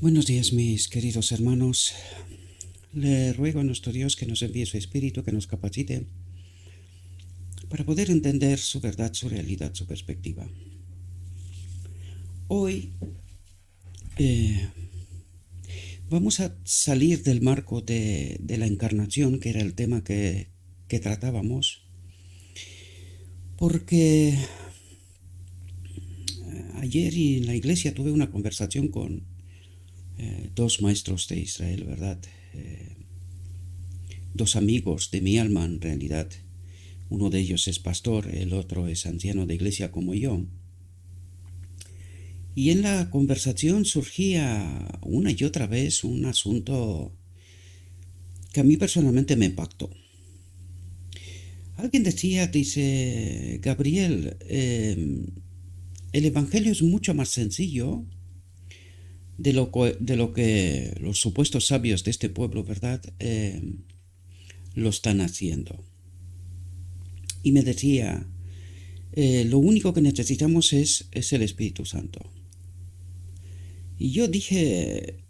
Buenos días, mis queridos hermanos. Le ruego a nuestro Dios que nos envíe su Espíritu, que nos capacite para poder entender su verdad, su realidad, su perspectiva. Hoy eh, vamos a salir del marco de la encarnación, que era el tema que tratábamos, porque ayer en la iglesia tuve una conversación con dos maestros de Israel, ¿verdad? Dos amigos de mi alma en realidad. Uno de ellos es pastor, el otro es anciano de iglesia como yo. Y en la conversación surgía una y otra vez un asunto que a mí personalmente me impactó. Alguien dice, Gabriel, el Evangelio es mucho más sencillo de lo que los supuestos sabios de este pueblo, ¿verdad? Lo están haciendo. Y me decía, lo único que necesitamos es el Espíritu Santo. Y yo dije,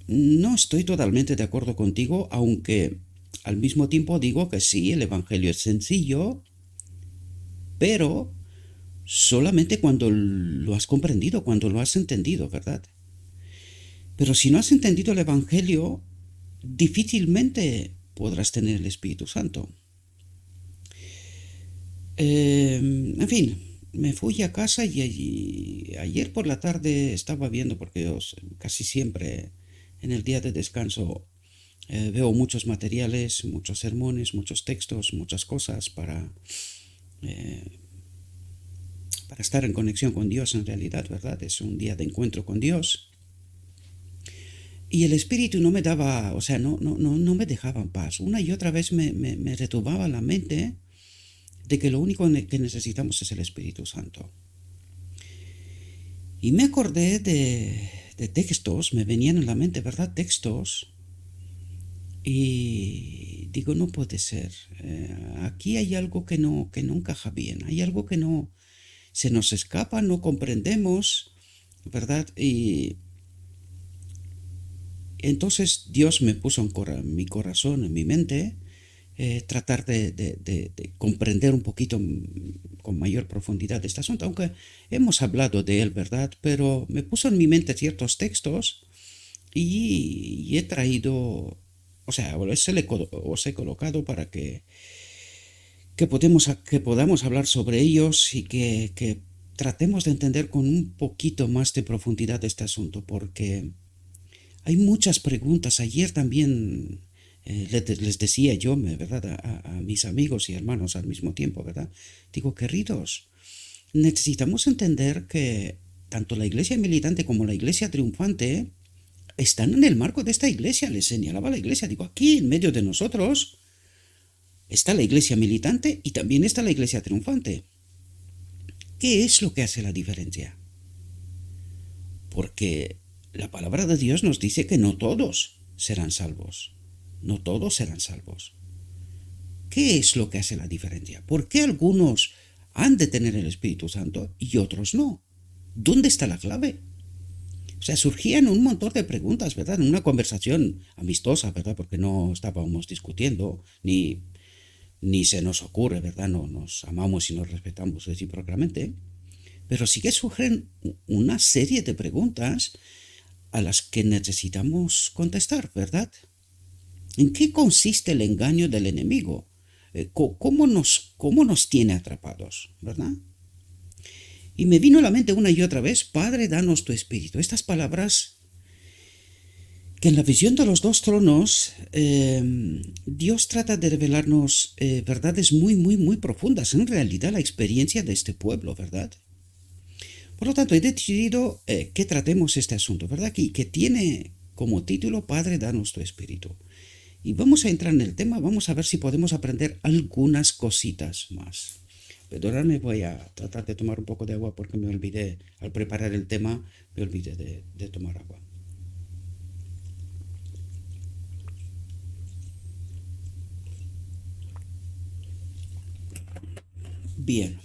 no estoy totalmente de acuerdo contigo, aunque al mismo tiempo digo que sí, el Evangelio es sencillo, pero solamente cuando lo has comprendido, cuando lo has entendido, ¿verdad? Pero si no has entendido el Evangelio, difícilmente podrás tener el Espíritu Santo. En fin, me fui a casa y ayer por la tarde estaba viendo, porque yo casi siempre en el día de descanso veo muchos materiales, muchos sermones, muchos textos, muchas cosas para estar en conexión con Dios en realidad, ¿verdad? Es un día de encuentro con Dios. Y el Espíritu no me daba, o sea, no me dejaba en paz. Una y otra vez me retumbaba la mente de que lo único que necesitamos es el Espíritu Santo. Y me acordé de textos, me venían en la mente, ¿verdad? Textos. Y digo, no puede ser. Aquí hay algo que no encaja bien. Hay algo que no se nos escapa, no comprendemos, ¿verdad? Y entonces Dios me puso en mi corazón, en mi mente, tratar de comprender un poquito con mayor profundidad este asunto, aunque hemos hablado de él, ¿verdad? Pero me puso en mi mente ciertos textos y he traído, o sea, os he colocado para que podamos hablar sobre ellos y que tratemos de entender con un poquito más de profundidad este asunto, porque hay muchas preguntas. Ayer también les decía yo, ¿verdad? A mis amigos y hermanos al mismo tiempo, ¿verdad? Digo, queridos, necesitamos entender que tanto la iglesia militante como la iglesia triunfante están en el marco de esta iglesia. Les señalaba la iglesia. Digo, aquí en medio de nosotros está la iglesia militante y también está la iglesia triunfante. ¿Qué es lo que hace la diferencia? Porque la palabra de Dios nos dice que no todos serán salvos. No todos serán salvos. ¿Qué es lo que hace la diferencia? ¿Por qué algunos han de tener el Espíritu Santo y otros no? ¿Dónde está la clave? O sea, surgían un montón de preguntas, ¿verdad? En una conversación amistosa, ¿verdad? Porque no estábamos discutiendo, ni se nos ocurre, ¿verdad? No nos amamos y nos respetamos recíprocamente. Pero sí que surgen una serie de preguntas a las que necesitamos contestar, ¿verdad? ¿En qué consiste el engaño del enemigo? ¿Cómo nos tiene atrapados, verdad? Y me vino a la mente una y otra vez, Padre, danos tu espíritu. Estas palabras que en la visión de los dos tronos, Dios trata de revelarnos verdades muy, muy, muy profundas. En realidad, la experiencia de este pueblo, ¿verdad? Por lo tanto, he decidido que tratemos este asunto, ¿verdad? Que tiene como título Padre, danos tu espíritu. Y vamos a entrar en el tema, vamos a ver si podemos aprender algunas cositas más. Perdonadme, voy a tratar de tomar un poco de agua porque me olvidé, al preparar el tema, me olvidé de tomar agua. Bien,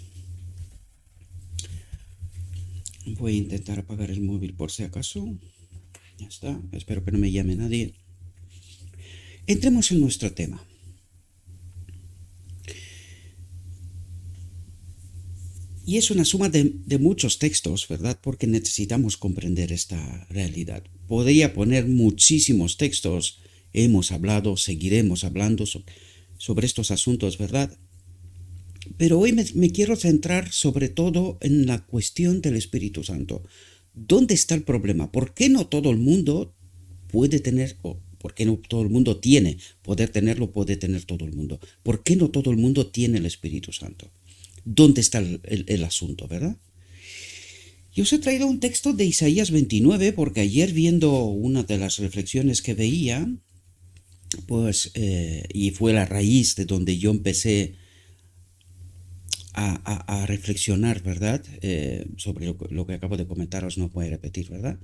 voy a intentar apagar el móvil por si acaso. Ya está, espero que no me llame nadie. Entremos en nuestro tema. Y es una suma de muchos textos, ¿verdad? Porque necesitamos comprender esta realidad. Podría poner muchísimos textos. Hemos hablado, seguiremos hablando sobre estos asuntos, ¿verdad? Pero hoy me quiero centrar sobre todo en la cuestión del Espíritu Santo. ¿Dónde está el problema? ¿Por qué no todo el mundo puede tener, o por qué no todo el mundo tiene, poder tenerlo, puede tener todo el mundo? ¿Por qué no todo el mundo tiene el Espíritu Santo? ¿Dónde está el asunto, verdad? Yo os he traído un texto de Isaías 29 porque ayer viendo una de las reflexiones que veía, pues, y fue la raíz de donde yo empecé a reflexionar, ¿verdad? Sobre lo que acabo de comentaros, no puedo repetir, ¿verdad?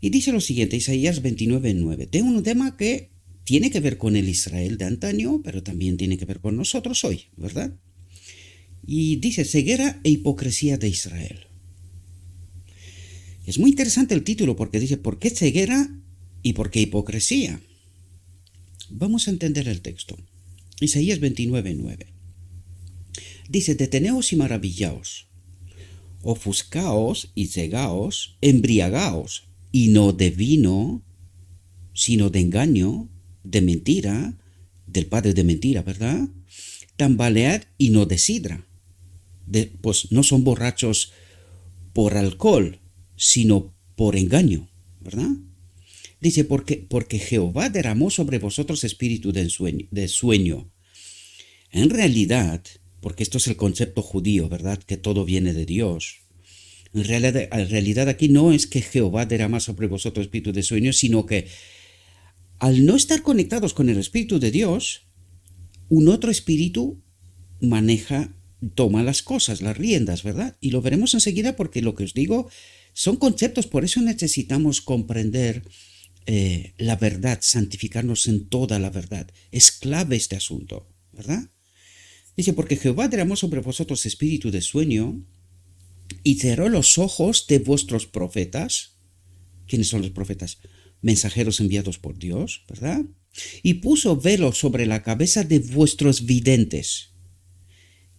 Y dice lo siguiente, Isaías 29:9. Tengo un tema que tiene que ver con el Israel de antaño, pero también tiene que ver con nosotros hoy, ¿verdad? Y dice, ceguera e hipocresía de Israel. Es muy interesante el título porque dice, ¿por qué ceguera y por qué hipocresía? Vamos a entender el texto. Isaías 29:9. Dice, deteneos y maravillaos, ofuscaos y cegaos, embriagaos, y no de vino, sino de engaño, de mentira, del padre de mentira, ¿verdad? Tambalead y no de sidra. Pues no son borrachos por alcohol, sino por engaño, ¿verdad? Dice, porque Jehová derramó sobre vosotros espíritu de sueño. En realidad, porque esto es el concepto judío, ¿verdad? Que todo viene de Dios. En realidad aquí no es que Jehová derrama sobre vosotros espíritu de sueño, sino que al no estar conectados con el Espíritu de Dios, un otro espíritu toma las cosas, las riendas, ¿verdad? Y lo veremos enseguida porque lo que os digo son conceptos, por eso necesitamos comprender la verdad, santificarnos en toda la verdad. Es clave este asunto, ¿verdad? Dice, porque Jehová derramó sobre vosotros espíritu de sueño y cerró los ojos de vuestros profetas. ¿Quiénes son los profetas? Mensajeros enviados por Dios, ¿verdad? Y puso velo sobre la cabeza de vuestros videntes.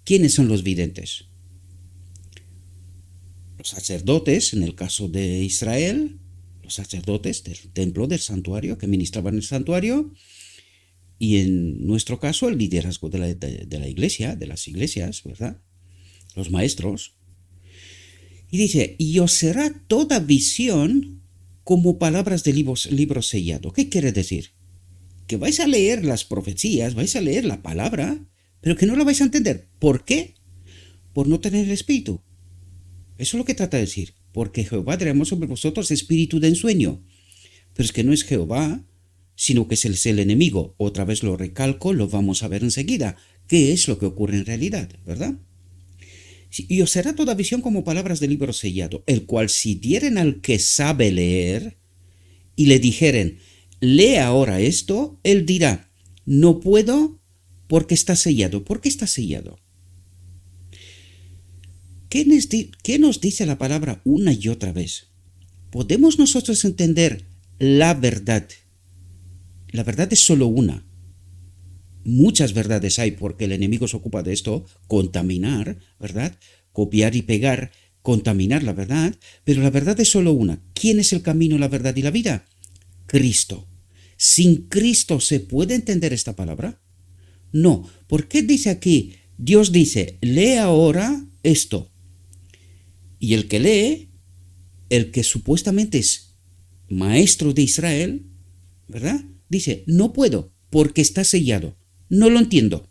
¿Quiénes son los videntes? Los sacerdotes, en el caso de Israel, los sacerdotes del templo, del santuario, que ministraban en el santuario, y en nuestro caso el liderazgo de la iglesia, de las iglesias, ¿verdad? Los maestros. Y dice, y os será toda visión como palabras de libro sellado. ¿Qué quiere decir? Que vais a leer las profecías, vais a leer la palabra, pero que no la vais a entender. ¿Por qué? Por no tener el espíritu. Eso es lo que trata de decir. Porque Jehová derramó sobre vosotros espíritu de ensueño. Pero es que no es Jehová, sino que es el enemigo. Otra vez lo recalco, lo vamos a ver enseguida. ¿Qué es lo que ocurre en realidad? ¿Verdad? Y os será toda visión como palabras de libro sellado, el cual si dieren al que sabe leer, y le dijeren, lee ahora esto, él dirá, no puedo porque está sellado. ¿Por qué está sellado? ¿Qué nos dice la palabra una y otra vez? ¿Podemos nosotros entender la verdad? La verdad es solo una. Muchas verdades hay porque el enemigo se ocupa de esto, contaminar, ¿verdad? Copiar y pegar, contaminar la verdad, pero la verdad es solo una. ¿Quién es el camino, la verdad y la vida? Cristo. ¿Sin Cristo se puede entender esta palabra? No. ¿Por qué dice aquí? Dios dice, lee ahora esto. Y el que lee, el que supuestamente es maestro de Israel, ¿verdad? Dice, no puedo porque está sellado. No lo entiendo.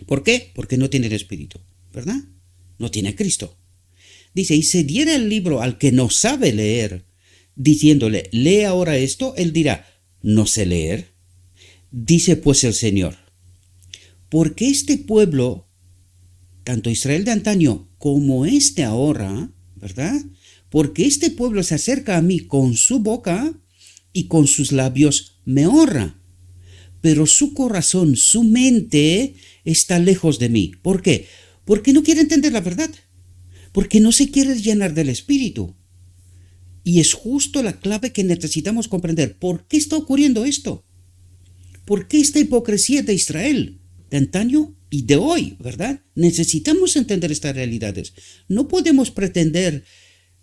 ¿Por qué? Porque no tiene el Espíritu, ¿verdad? No tiene a Cristo. Dice, y se diera el libro al que no sabe leer, diciéndole, lee ahora esto, él dirá, no sé leer. Dice pues el Señor, porque este pueblo, tanto Israel de antaño como este ahora, ¿verdad? Porque este pueblo se acerca a mí con su boca y con sus labios me honra, pero su corazón, su mente está lejos de mí. ¿Por qué? Porque no quiere entender la verdad, porque no se quiere llenar del Espíritu. Y es justo la clave que necesitamos comprender. ¿Por qué está ocurriendo esto? ¿Por qué esta hipocresía de Israel, de antaño y de hoy, verdad? Necesitamos entender estas realidades. No podemos pretender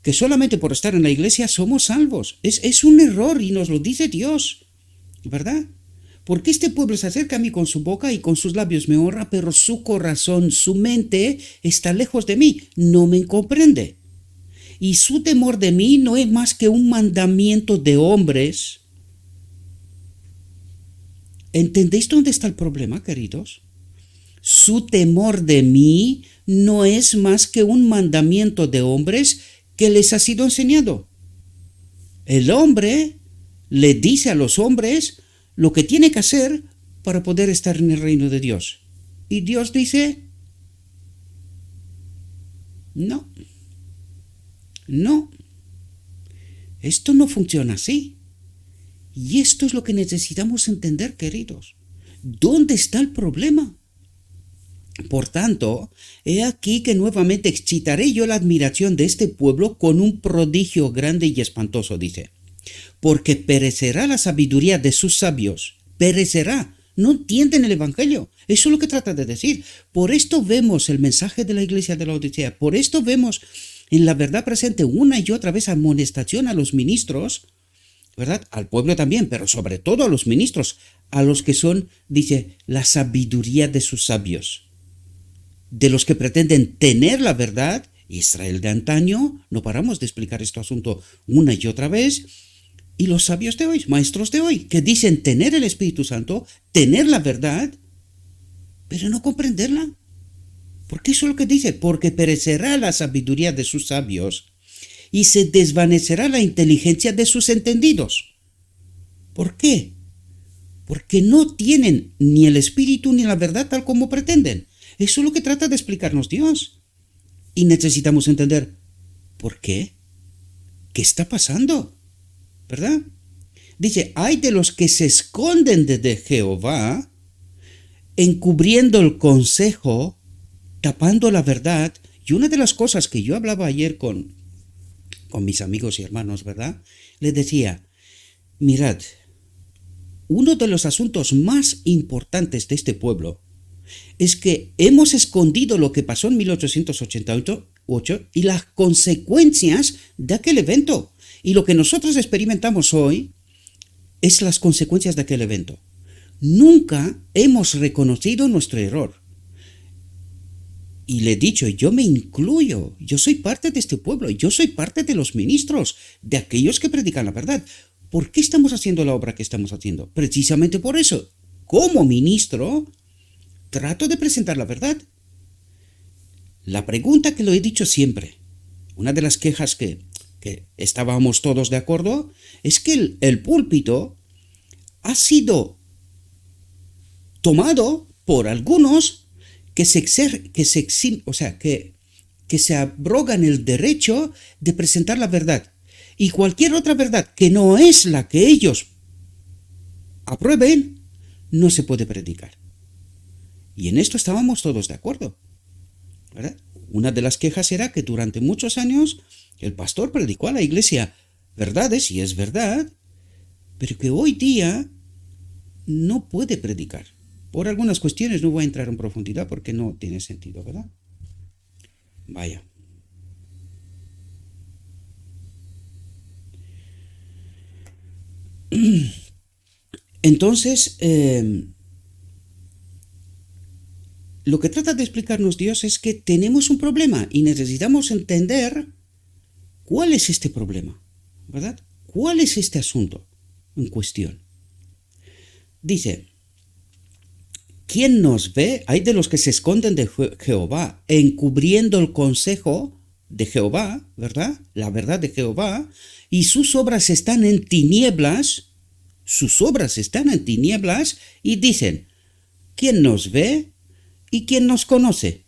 que solamente por estar en la iglesia somos salvos. Es un error y nos lo dice Dios, ¿verdad? Porque este pueblo se acerca a mí con su boca y con sus labios me honra, pero su corazón, su mente está lejos de mí, no me comprende. Y su temor de mí no es más que un mandamiento de hombres. ¿Entendéis dónde está el problema, queridos? Su temor de mí no es más que un mandamiento de hombres que les ha sido enseñado. El hombre le dice a los hombres lo que tiene que hacer para poder estar en el reino de Dios. Y Dios dice, no, esto no funciona así. Y esto es lo que necesitamos entender, queridos. ¿Dónde está el problema? Por tanto, he aquí que nuevamente excitaré yo la admiración de este pueblo con un prodigio grande y espantoso, dice. Porque perecerá la sabiduría de sus sabios. Perecerá. No entienden el Evangelio. Eso es lo que trata de decir. Por esto vemos el mensaje de la iglesia de la Odisea. Por esto vemos en la verdad presente una y otra vez amonestación a los ministros, ¿verdad? Al pueblo también, pero sobre todo a los ministros, a los que son, dice, la sabiduría de sus sabios. De los que pretenden tener la verdad. Israel de antaño, no paramos de explicar este asunto una y otra vez. Y los sabios de hoy, maestros de hoy, que dicen tener el Espíritu Santo, tener la verdad, pero no comprenderla. Porque eso es lo que dice, porque perecerá la sabiduría de sus sabios y se desvanecerá la inteligencia de sus entendidos. ¿Por qué? Porque no tienen ni el Espíritu ni la verdad tal como pretenden. Eso es lo que trata de explicarnos Dios. Y necesitamos entender, ¿por qué? ¿Qué está pasando? ¿Verdad? Dice, hay de los que se esconden de Jehová, encubriendo el consejo, tapando la verdad. Y una de las cosas que yo hablaba ayer con mis amigos y hermanos, ¿verdad? Les decía, mirad, uno de los asuntos más importantes de este pueblo es que hemos escondido lo que pasó en 1888 y las consecuencias de aquel evento. Y lo que nosotros experimentamos hoy es las consecuencias de aquel evento. Nunca hemos reconocido nuestro error. Y le he dicho, yo me incluyo, yo soy parte de este pueblo, yo soy parte de los ministros, de aquellos que predican la verdad. ¿Por qué estamos haciendo la obra que estamos haciendo? Precisamente por eso. Como ministro, trato de presentar la verdad. La pregunta que lo he dicho siempre, una de las quejas que estábamos todos de acuerdo, es que el púlpito ha sido tomado por algunos que se abrogan el derecho de presentar la verdad. Y cualquier otra verdad que no es la que ellos aprueben, no se puede predicar. Y en esto estábamos todos de acuerdo, ¿verdad? Una de las quejas era que durante muchos años el pastor predicó a la iglesia verdades, y es verdad, pero que hoy día no puede predicar. Por algunas cuestiones no voy a entrar en profundidad porque no tiene sentido, ¿verdad? Vaya. Entonces, lo que trata de explicarnos Dios es que tenemos un problema y necesitamos entender cuál es este problema, ¿verdad? ¿Cuál es este asunto en cuestión? Dice, ¿quién nos ve? Hay de los que se esconden de Jehová, encubriendo el consejo de Jehová, ¿verdad? La verdad de Jehová, y sus obras están en tinieblas, y dicen, ¿quién nos ve y quién nos conoce?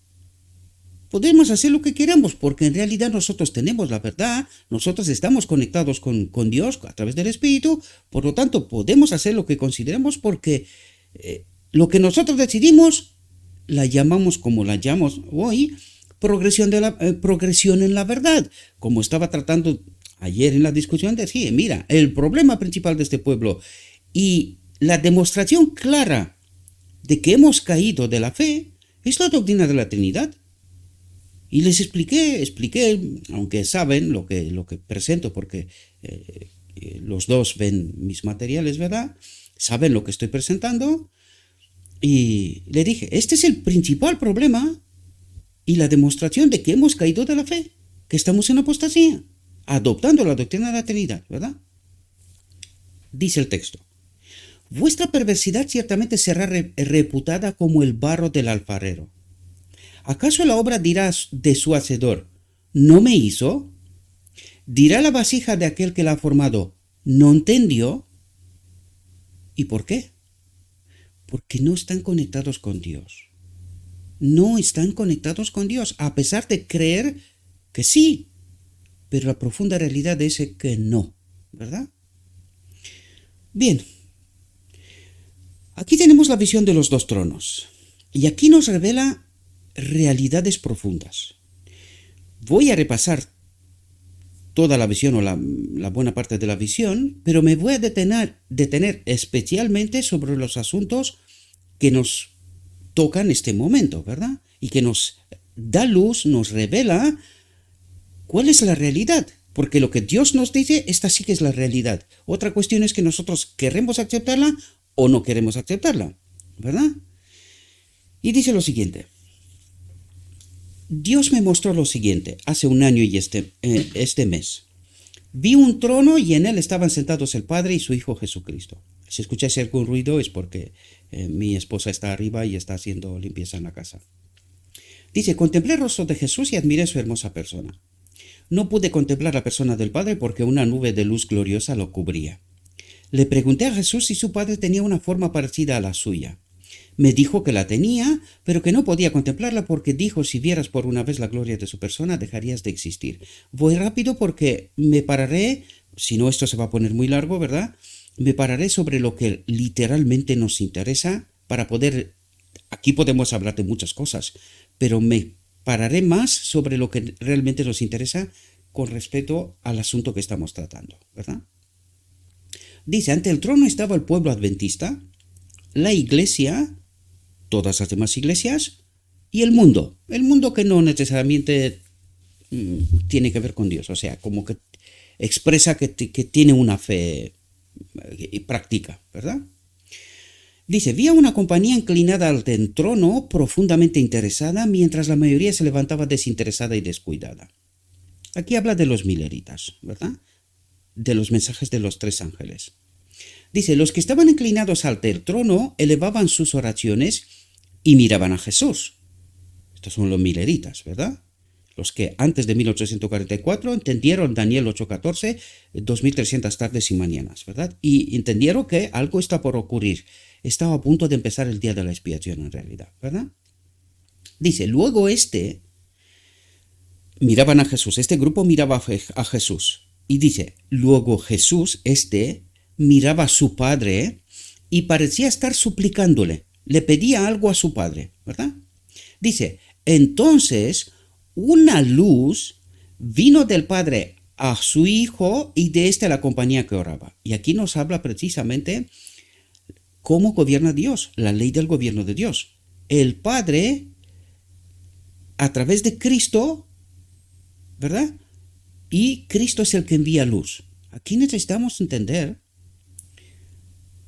Podemos hacer lo que queramos porque en realidad nosotros tenemos la verdad, nosotros estamos conectados con Dios a través del Espíritu, por lo tanto podemos hacer lo que consideremos porque lo que nosotros decidimos la llamamos como la llamamos hoy, progresión en la verdad, como estaba tratando Ayer en la discusión decía, mira, el problema principal de este pueblo y la demostración clara de que hemos caído de la fe es la doctrina de la Trinidad. Y les expliqué, aunque saben lo que presento, porque los dos ven mis materiales, ¿verdad? Saben lo que estoy presentando. Y le dije, este es el principal problema y la demostración de que hemos caído de la fe, que estamos en apostasía, adoptando la doctrina de la Trinidad, ¿verdad? Dice el texto, vuestra perversidad ciertamente será reputada como el barro del alfarero. ¿Acaso la obra dirá de su hacedor, no me hizo? ¿Dirá la vasija de aquel que la ha formado, no entendió? ¿Y por qué? Porque no están conectados con Dios. No están conectados con Dios, a pesar de creer que sí, pero la profunda realidad es que no, ¿verdad? Bien, aquí tenemos la visión de los dos tronos, y aquí nos revela realidades profundas. Voy a repasar toda la visión o la buena parte de la visión, pero me voy a detener especialmente sobre los asuntos que nos tocan en este momento, ¿verdad? Y que nos da luz, nos revela cuál es la realidad. Porque lo que Dios nos dice, esta sí que es la realidad. Otra cuestión es que nosotros queremos aceptarla o no queremos aceptarla, ¿verdad? Y dice lo siguiente. Dios me mostró lo siguiente, hace un año y este mes. Vi un trono y en él estaban sentados el Padre y su Hijo Jesucristo. Si escucháis algún ruido es porque mi esposa está arriba y está haciendo limpieza en la casa. Dice, contemplé el rostro de Jesús y admiré su hermosa persona. No pude contemplar la persona del Padre porque una nube de luz gloriosa lo cubría. Le pregunté a Jesús si su Padre tenía una forma parecida a la suya. Me dijo que la tenía, pero que no podía contemplarla porque dijo, si vieras por una vez la gloria de su persona, dejarías de existir. Voy rápido porque me pararé, si no esto se va a poner muy largo, ¿verdad? Me pararé sobre lo que literalmente nos interesa para poder, aquí podemos hablar de muchas cosas, pero me pararé más sobre lo que realmente nos interesa con respecto al asunto que estamos tratando, ¿verdad? Dice, ante el trono estaba el pueblo adventista, la iglesia, todas las demás iglesias y el mundo que no necesariamente tiene que ver con Dios, o sea, como que expresa que tiene una fe y practica, ¿verdad? Dice, vi a una compañía inclinada al trono profundamente interesada mientras la mayoría se levantaba desinteresada y descuidada. Aquí habla de los mileritas, ¿verdad? De los mensajes de los tres ángeles. Dice, los que estaban inclinados ante el trono elevaban sus oraciones y miraban a Jesús. Estos son los mileritas, ¿verdad? Los que antes de 1844 entendieron Daniel 8:14, 2300 tardes y mañanas, ¿verdad? Y entendieron que algo está por ocurrir. Estaba a punto de empezar el día de la expiación en realidad, ¿verdad? Dice, luego miraban a Jesús, este grupo miraba a Jesús. Y dice, luego Jesús, miraba a su Padre y parecía estar suplicándole, le pedía algo a su Padre, ¿verdad? Dice, entonces una luz vino del Padre a su Hijo y de a la compañía que oraba. Y aquí nos habla precisamente cómo gobierna Dios, la ley del gobierno de Dios. El Padre, a través de Cristo, ¿verdad? Y Cristo es el que envía luz. Aquí necesitamos entender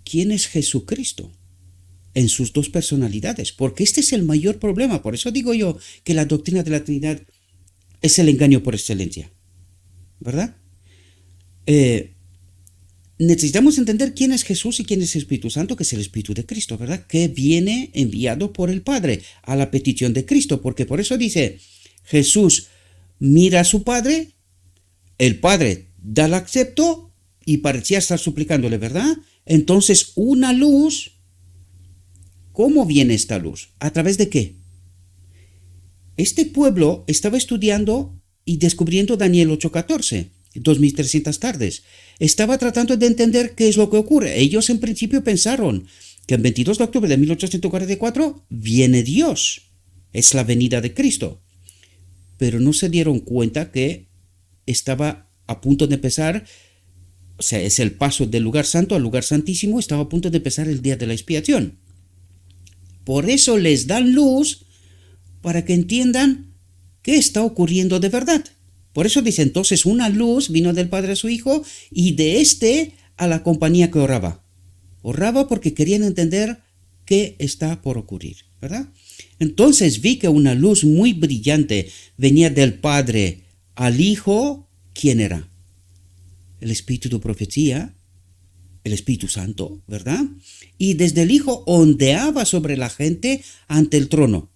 quién es Jesucristo en sus dos personalidades, porque este es el mayor problema. Por eso digo yo que la doctrina de la Trinidad es el engaño por excelencia, ¿verdad? Necesitamos entender quién es Jesús y quién es el Espíritu Santo, que es el Espíritu de Cristo, ¿verdad? Que viene enviado por el Padre a la petición de Cristo, porque por eso dice, Jesús mira a su Padre, el Padre da el acepto y parecía estar suplicándole, ¿verdad? Entonces una luz, ¿cómo viene esta luz? ¿A través de qué? Este pueblo estaba estudiando y descubriendo Daniel 8:14, 2300 tardes. Estaba tratando de entender qué es lo que ocurre. Ellos en principio pensaron que el 22 de octubre de 1844 viene Dios. Es la venida de Cristo. Pero no se dieron cuenta que estaba a punto de empezar, o sea, es el paso del lugar santo al lugar santísimo, estaba a punto de empezar el día de la expiación. Por eso les dan luz para que entiendan qué está ocurriendo de verdad. Por eso dice, entonces una luz vino del Padre a su Hijo y de este a la compañía que oraba. Oraba porque querían entender qué está por ocurrir, ¿verdad? Entonces vi que una luz muy brillante venía del Padre al Hijo. ¿Quién era? El Espíritu de profecía, el Espíritu Santo, ¿verdad? Y desde el Hijo ondeaba sobre la gente ante el trono.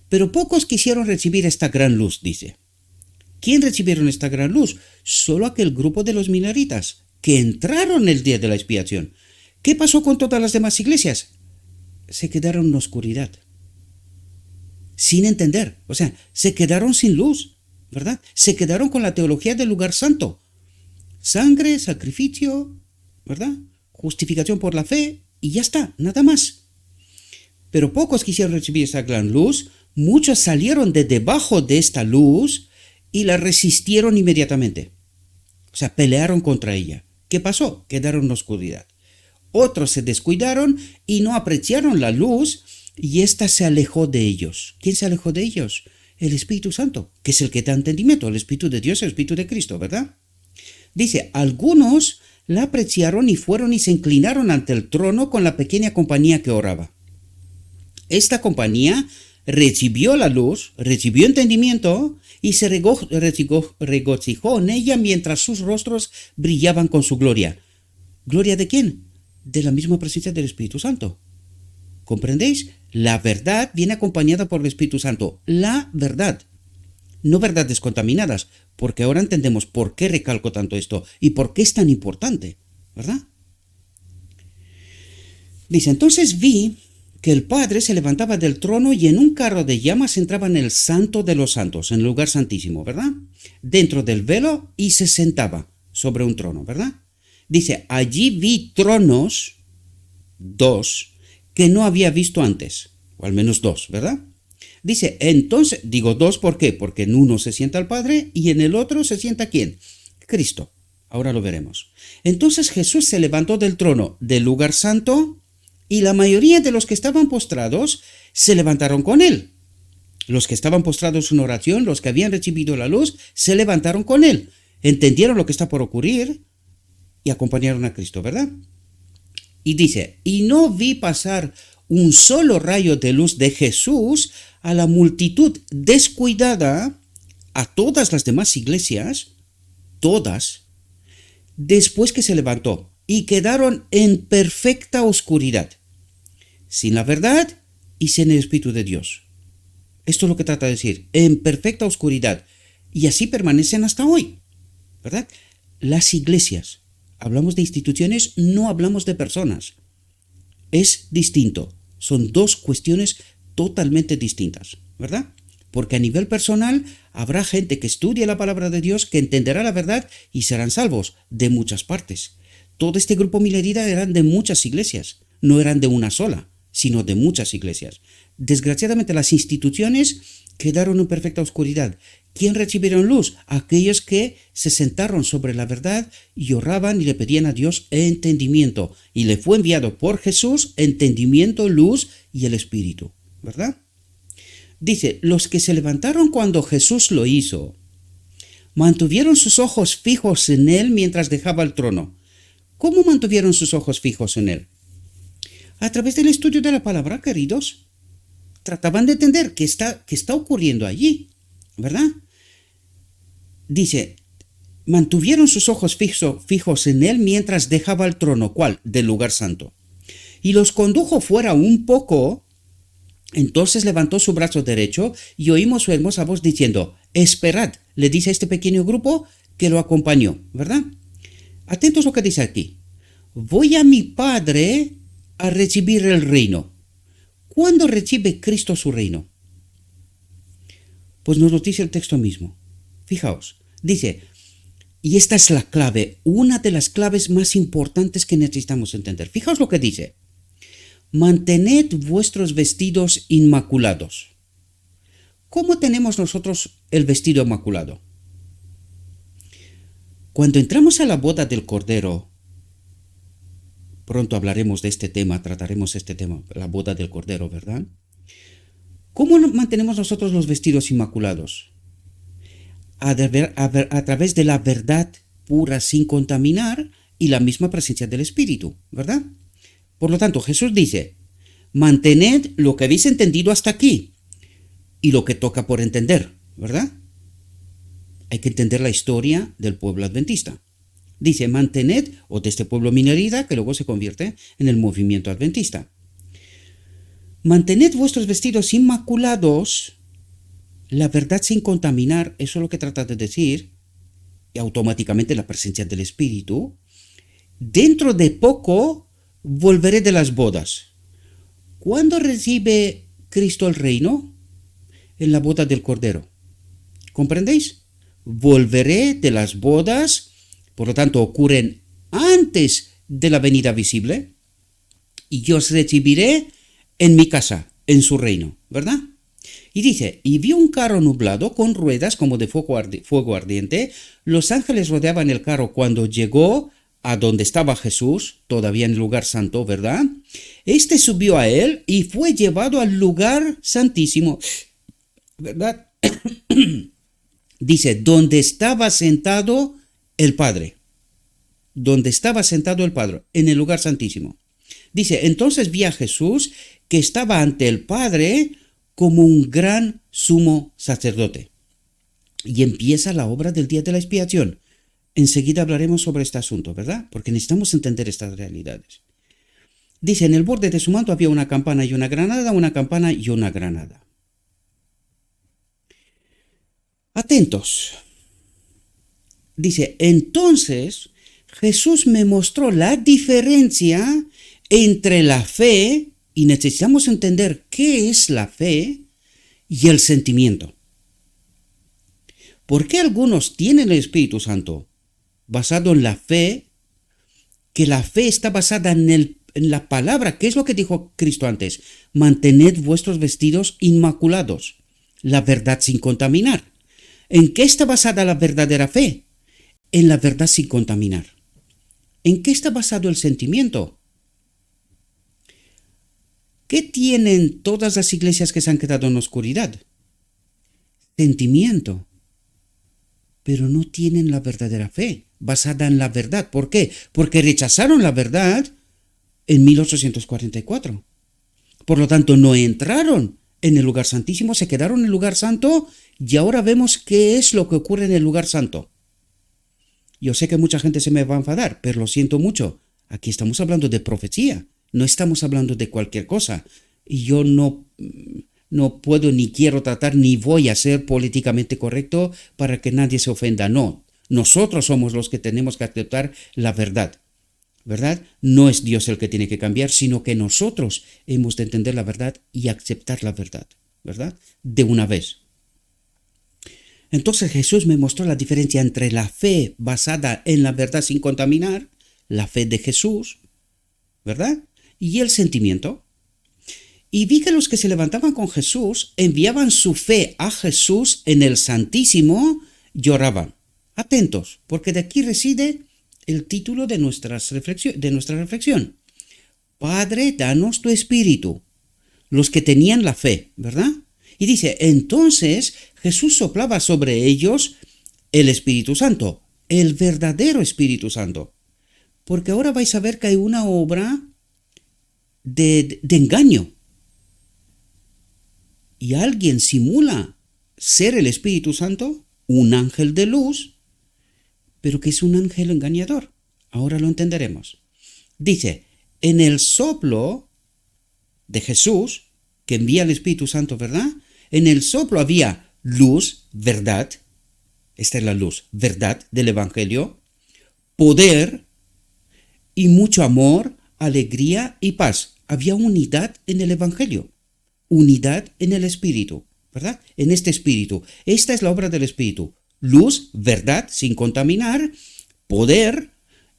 Pero pocos quisieron recibir esta gran luz, dice. ¿Quién recibieron esta gran luz? Solo aquel grupo de los minoritas que entraron el día de la expiación. ¿Qué pasó con todas las demás iglesias? Se quedaron en oscuridad, sin entender, o sea, se quedaron sin luz, ¿verdad? Se quedaron con la teología del lugar santo. Sangre, sacrificio, ¿verdad? Justificación por la fe y ya está, nada más. Pero pocos quisieron recibir esa gran luz, muchos salieron de debajo de esta luz y la resistieron inmediatamente. O sea, pelearon contra ella. ¿Qué pasó? Quedaron en oscuridad. Otros se descuidaron y no apreciaron la luz y ésta se alejó de ellos. ¿Quién se alejó de ellos? El Espíritu Santo, que es el que da entendimiento, el Espíritu de Dios, el Espíritu de Cristo, ¿verdad? Dice, algunos la apreciaron y fueron y se inclinaron ante el trono con la pequeña compañía que oraba. Esta compañía recibió la luz, recibió entendimiento y se regocijó en ella mientras sus rostros brillaban con su gloria. ¿Gloria de quién? De la misma presencia del Espíritu Santo. ¿Comprendéis? La verdad viene acompañada por el Espíritu Santo. La verdad. No verdades contaminadas, porque ahora entendemos por qué recalco tanto esto y por qué es tan importante, ¿verdad? Dice, entonces vi que el Padre se levantaba del trono y en un carro de llamas entraba en el Santo de los Santos, en el lugar santísimo, ¿verdad? Dentro del velo y se sentaba sobre un trono, ¿verdad? Dice, allí vi tronos, dos, que no había visto antes, o al menos dos, ¿verdad? Dice, entonces, digo dos, ¿por qué? Porque en uno se sienta el Padre y en el otro se sienta ¿quién? Cristo. Ahora lo veremos. Entonces Jesús se levantó del trono del lugar santo y la mayoría de los que estaban postrados se levantaron con él. Los que estaban postrados en oración, los que habían recibido la luz, se levantaron con él. Entendieron lo que está por ocurrir y acompañaron a Cristo, ¿verdad? Y dice, y no vi pasar un solo rayo de luz de Jesús a la multitud descuidada, a todas las demás iglesias, todas, después que se levantó, y quedaron en perfecta oscuridad, sin la verdad y sin el Espíritu de Dios. Esto es lo que trata de decir, en perfecta oscuridad, y así permanecen hasta hoy, ¿verdad? Las iglesias, hablamos de instituciones, no hablamos de personas. Es distinto, son dos cuestiones totalmente distintas, ¿verdad? Porque a nivel personal habrá gente que estudie la palabra de Dios, que entenderá la verdad y serán salvos de muchas partes. Todo este grupo milerita eran de muchas iglesias, no eran de una sola, sino de muchas iglesias. Desgraciadamente las instituciones quedaron en perfecta oscuridad. ¿Quién recibieron luz? Aquellos que se sentaron sobre la verdad y oraban y le pedían a Dios entendimiento. Y le fue enviado por Jesús entendimiento, luz y el Espíritu, ¿verdad? Dice, los que se levantaron cuando Jesús lo hizo, mantuvieron sus ojos fijos en él mientras dejaba el trono. ¿Cómo mantuvieron sus ojos fijos en él? A través del estudio de la palabra, queridos. Trataban de entender qué está ocurriendo allí, ¿verdad? Dice, mantuvieron sus ojos fijos en él mientras dejaba el trono. ¿Cuál? Del lugar santo. Y los condujo fuera un poco. Entonces levantó su brazo derecho y oímos su hermosa voz diciendo, esperad, le dice a este pequeño grupo que lo acompañó, ¿verdad? Atentos a lo que dice aquí. Voy a mi Padre a recibir el reino. ¿Cuándo recibe Cristo su reino? Pues nos lo dice el texto mismo. Fijaos, dice, y esta es la clave, una de las claves más importantes que necesitamos entender. Fijaos lo que dice. Mantened vuestros vestidos inmaculados. ¿Cómo tenemos nosotros el vestido inmaculado? Cuando entramos a la boda del Cordero, pronto hablaremos de este tema, trataremos este tema, la boda del Cordero, ¿verdad? ¿Cómo mantenemos nosotros los vestidos inmaculados? A través de la verdad pura sin contaminar y la misma presencia del Espíritu, ¿verdad? Por lo tanto, Jesús dice, mantened lo que habéis entendido hasta aquí y lo que toca por entender, ¿verdad? Hay que entender la historia del pueblo adventista. Dice, mantened, o de este pueblo minerida, que luego se convierte en el movimiento adventista. Mantened vuestros vestidos inmaculados, la verdad sin contaminar, eso es lo que trata de decir, y automáticamente la presencia del Espíritu. Dentro de poco volveré de las bodas. ¿Cuándo recibe Cristo el reino? En la boda del Cordero. ¿Comprendéis? Volveré de las bodas, por lo tanto ocurren antes de la venida visible, y yo os recibiré en mi casa, en su reino, ¿verdad? Y dice, y vio un carro nublado con ruedas como de fuego ardiente. Los ángeles rodeaban el carro cuando llegó a donde estaba Jesús, todavía en el lugar santo, ¿verdad? Este subió a él y fue llevado al lugar santísimo, ¿verdad? Dice, donde estaba sentado el Padre. Donde estaba sentado el Padre, en el lugar santísimo. Dice, entonces vi a Jesús que estaba ante el Padre como un gran sumo sacerdote. Y empieza la obra del día de la expiación. Enseguida hablaremos sobre este asunto, ¿verdad? Porque necesitamos entender estas realidades. Dice, en el borde de su manto había una campana y una granada, una campana y una granada. Atentos. Dice, entonces Jesús me mostró la diferencia entre la fe, y necesitamos entender qué es la fe, y el sentimiento. ¿Por qué algunos tienen el Espíritu Santo basado en la fe, que la fe está basada en la palabra? ¿Qué es lo que dijo Cristo antes? Mantened vuestros vestidos inmaculados, la verdad sin contaminar. ¿En qué está basada la verdadera fe? En la verdad sin contaminar. ¿En qué está basado el sentimiento? ¿Qué tienen todas las iglesias que se han quedado en la oscuridad? Sentimiento. Pero no tienen la verdadera fe, basada en la verdad. ¿Por qué? Porque rechazaron la verdad en 1844. Por lo tanto, no entraron en el lugar santísimo, se quedaron en el lugar santo, y ahora vemos qué es lo que ocurre en el lugar santo. Yo sé que mucha gente se me va a enfadar, pero lo siento mucho. Aquí estamos hablando de profecía, no estamos hablando de cualquier cosa. Y yo no puedo ni quiero tratar ni voy a ser políticamente correcto para que nadie se ofenda. No, nosotros somos los que tenemos que aceptar la verdad, ¿verdad? No es Dios el que tiene que cambiar, sino que nosotros hemos de entender la verdad y aceptar la verdad, ¿verdad? De una vez. Entonces Jesús me mostró la diferencia entre la fe basada en la verdad sin contaminar, la fe de Jesús, ¿verdad? Y el sentimiento. Y vi que los que se levantaban con Jesús enviaban su fe a Jesús en el Santísimo, lloraban. Atentos, porque de aquí reside el título de nuestra reflexión. Padre, danos tu espíritu. Los que tenían la fe, ¿verdad? Y dice, entonces Jesús soplaba sobre ellos el Espíritu Santo, el verdadero Espíritu Santo. Porque ahora vais a ver que hay una obra de engaño. Y alguien simula ser el Espíritu Santo, un ángel de luz, pero que es un ángel engañador. Ahora lo entenderemos. Dice, en el soplo de Jesús, que envía el Espíritu Santo, ¿verdad? En el soplo había luz, verdad. Esta es la luz, verdad del Evangelio, poder y mucho amor, alegría y paz. Había unidad en el Evangelio, unidad en el Espíritu, ¿verdad? En este Espíritu. Esta es la obra del Espíritu. Luz, verdad, sin contaminar, poder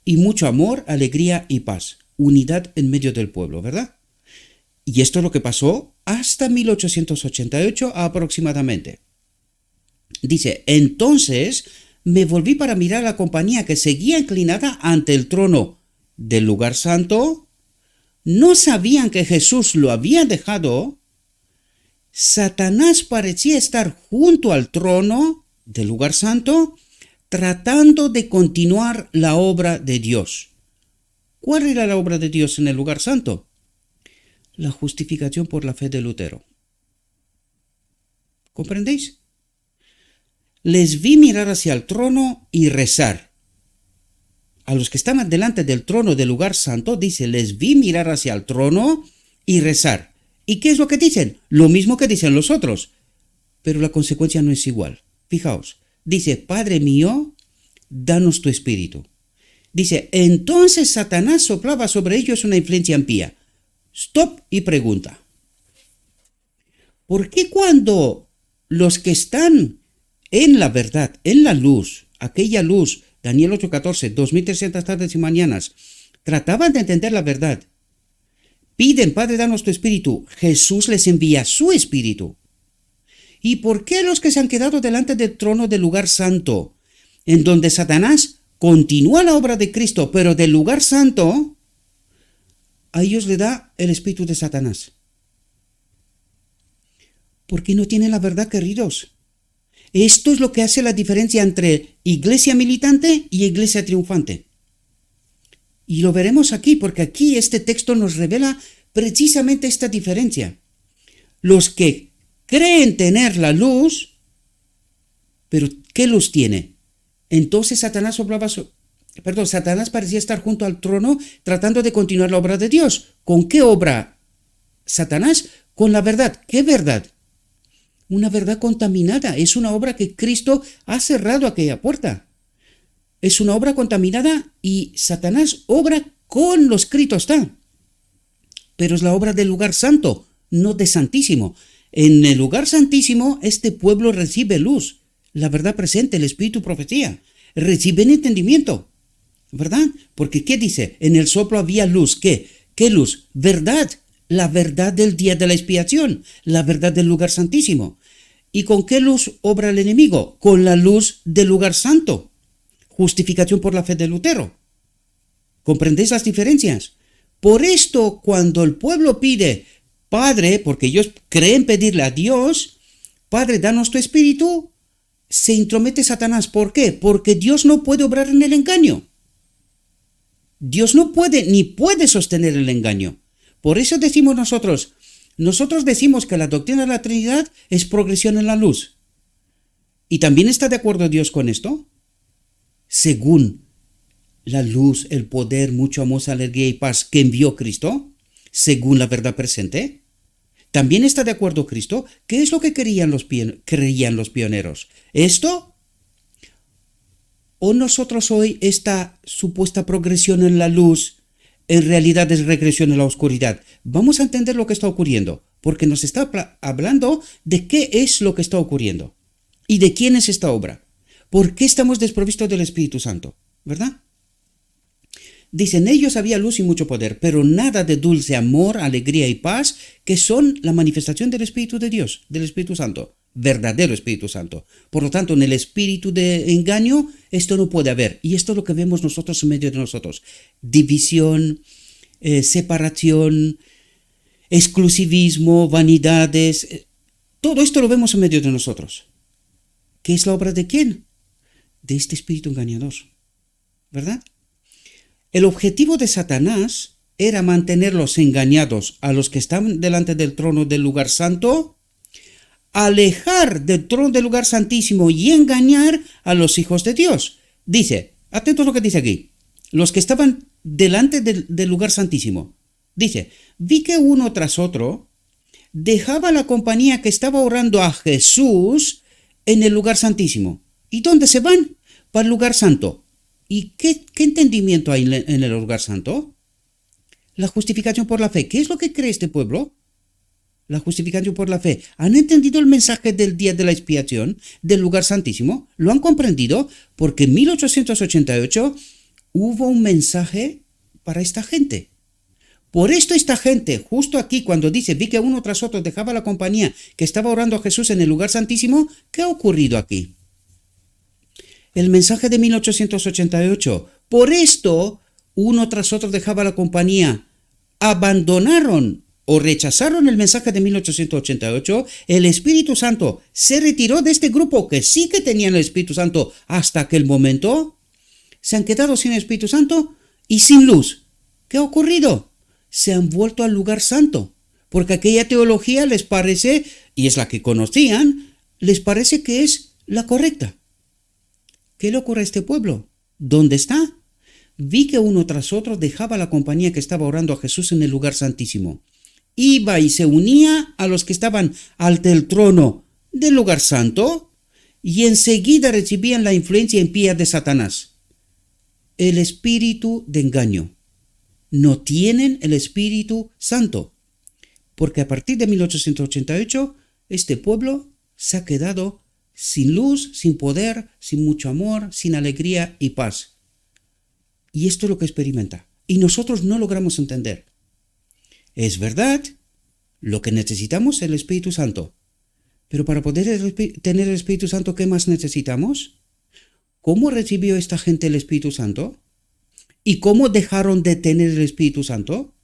y mucho amor, alegría y paz. Unidad en medio del pueblo, ¿verdad? Y esto es lo que pasó hasta 1888 aproximadamente. Dice, entonces me volví para mirar a la compañía que seguía inclinada ante el trono del lugar santo. No sabían que Jesús lo había dejado. Satanás parecía estar junto al trono del lugar santo, tratando de continuar la obra de Dios. ¿Cuál era la obra de Dios en el lugar santo? La justificación por la fe de Lutero. ¿Comprendéis? Les vi mirar hacia el trono y rezar. A los que estaban delante del trono del lugar santo, dice, les vi mirar hacia el trono y rezar. ¿Y qué es lo que dicen? Lo mismo que dicen los otros. Pero la consecuencia no es igual. Fijaos, dice, Padre mío, danos tu espíritu. Dice, entonces Satanás soplaba sobre ellos una influencia impía. Stop y pregunta. ¿Por qué cuando los que están en la verdad, en la luz, aquella luz, Daniel 8:14, 2300 tardes y mañanas, trataban de entender la verdad, piden, Padre, danos tu espíritu, Jesús les envía su espíritu? ¿Y por qué los que se han quedado delante del trono del lugar santo, en donde Satanás continúa la obra de Cristo, pero del lugar santo, a ellos le da el espíritu de Satanás? Porque no tienen la verdad, queridos. Esto es lo que hace la diferencia entre iglesia militante y iglesia triunfante. Y lo veremos aquí, porque aquí este texto nos revela precisamente esta diferencia. Los que creen tener la luz, pero ¿qué luz tiene? Entonces Satanás parecía estar junto al trono tratando de continuar la obra de Dios. ¿Con qué obra Satanás? Con la verdad. ¿Qué verdad? Una verdad contaminada. Es una obra que Cristo ha cerrado aquella puerta. Es una obra contaminada y Satanás obra con lo escrito está. Pero es la obra del lugar santo, no de santísimo. En el lugar santísimo este pueblo recibe luz, la verdad presente, el espíritu profecía. Reciben entendimiento, ¿verdad? Porque ¿qué dice? En el soplo había luz. ¿Qué? ¿Qué luz? Verdad. La verdad del día de la expiación, la verdad del lugar santísimo. ¿Y con qué luz obra el enemigo? Con la luz del lugar santo. Justificación por la fe de Lutero. ¿Comprendéis las diferencias? Por esto, cuando el pueblo pide, Padre, porque ellos creen pedirle a Dios, Padre, danos tu espíritu, se intromete Satanás. ¿Por qué? Porque Dios no puede obrar en el engaño. Dios no puede ni puede sostener el engaño. Por eso decimos nosotros decimos que la doctrina de la Trinidad es progresión en la luz. ¿Y también está de acuerdo Dios con esto? Según la luz, el poder, mucho amor, alegría y paz que envió Cristo, según la verdad presente, ¿también está de acuerdo Cristo? ¿Qué es lo que creían los pioneros? ¿Esto? ¿O nosotros hoy esta supuesta progresión en la luz en realidad es regresión en la oscuridad? Vamos a entender lo que está ocurriendo, porque nos está hablando de qué es lo que está ocurriendo y de quién es esta obra. ¿Por qué estamos desprovistos del Espíritu Santo? ¿Verdad? Dicen, ellos había luz y mucho poder, pero nada de dulce amor, alegría y paz, que son la manifestación del Espíritu de Dios, del Espíritu Santo, verdadero Espíritu Santo. Por lo tanto, en el espíritu de engaño, esto no puede haber. Y esto es lo que vemos nosotros en medio de nosotros. División, separación, exclusivismo, vanidades. Todo esto lo vemos en medio de nosotros. ¿Qué es la obra de quién? De este espíritu engañador. ¿Verdad? El objetivo de Satanás era mantenerlos engañados a los que estaban delante del trono del lugar santo, alejar del trono del lugar santísimo y engañar a los hijos de Dios. Dice, atentos a lo que dice aquí, los que estaban delante del lugar santísimo. Dice, vi que uno tras otro dejaba la compañía que estaba orando a Jesús en el lugar santísimo. ¿Y dónde se van? Para el lugar santo. ¿Y qué entendimiento hay en el lugar santo? La justificación por la fe. ¿Qué es lo que cree este pueblo? La justificación por la fe. ¿Han entendido el mensaje del día de la expiación, del lugar santísimo? ¿Lo han comprendido? Porque en 1888 hubo un mensaje para esta gente. Por esto esta gente, justo aquí cuando dice, vi que uno tras otro dejaba la compañía que estaba orando a Jesús en el lugar santísimo, ¿qué ha ocurrido aquí? el mensaje de 1888. Por esto, uno tras otro dejaba la compañía. Abandonaron o rechazaron el mensaje de 1888. El Espíritu Santo se retiró de este grupo que sí que tenían el Espíritu Santo hasta aquel momento. Se han quedado sin el Espíritu Santo y sin luz. ¿Qué ha ocurrido? Se han vuelto al lugar santo, porque aquella teología les parece, y es la que conocían, les parece que es la correcta. ¿Qué le ocurre a este pueblo? ¿Dónde está? Vi que uno tras otro dejaba la compañía que estaba orando a Jesús en el lugar santísimo. Iba y se unía a los que estaban ante el trono del lugar santo y enseguida recibían la influencia impía de Satanás. El espíritu de engaño. No tienen el Espíritu Santo, porque a partir de 1888 este pueblo se ha quedado sin luz, sin poder, sin mucho amor, sin alegría y paz. Y esto es lo que experimenta. Y nosotros no logramos entender. Es verdad, lo que necesitamos es el Espíritu Santo. Pero para poder tener el Espíritu Santo, ¿qué más necesitamos? ¿Cómo recibió esta gente el Espíritu Santo? ¿Y cómo dejaron de tener el Espíritu Santo?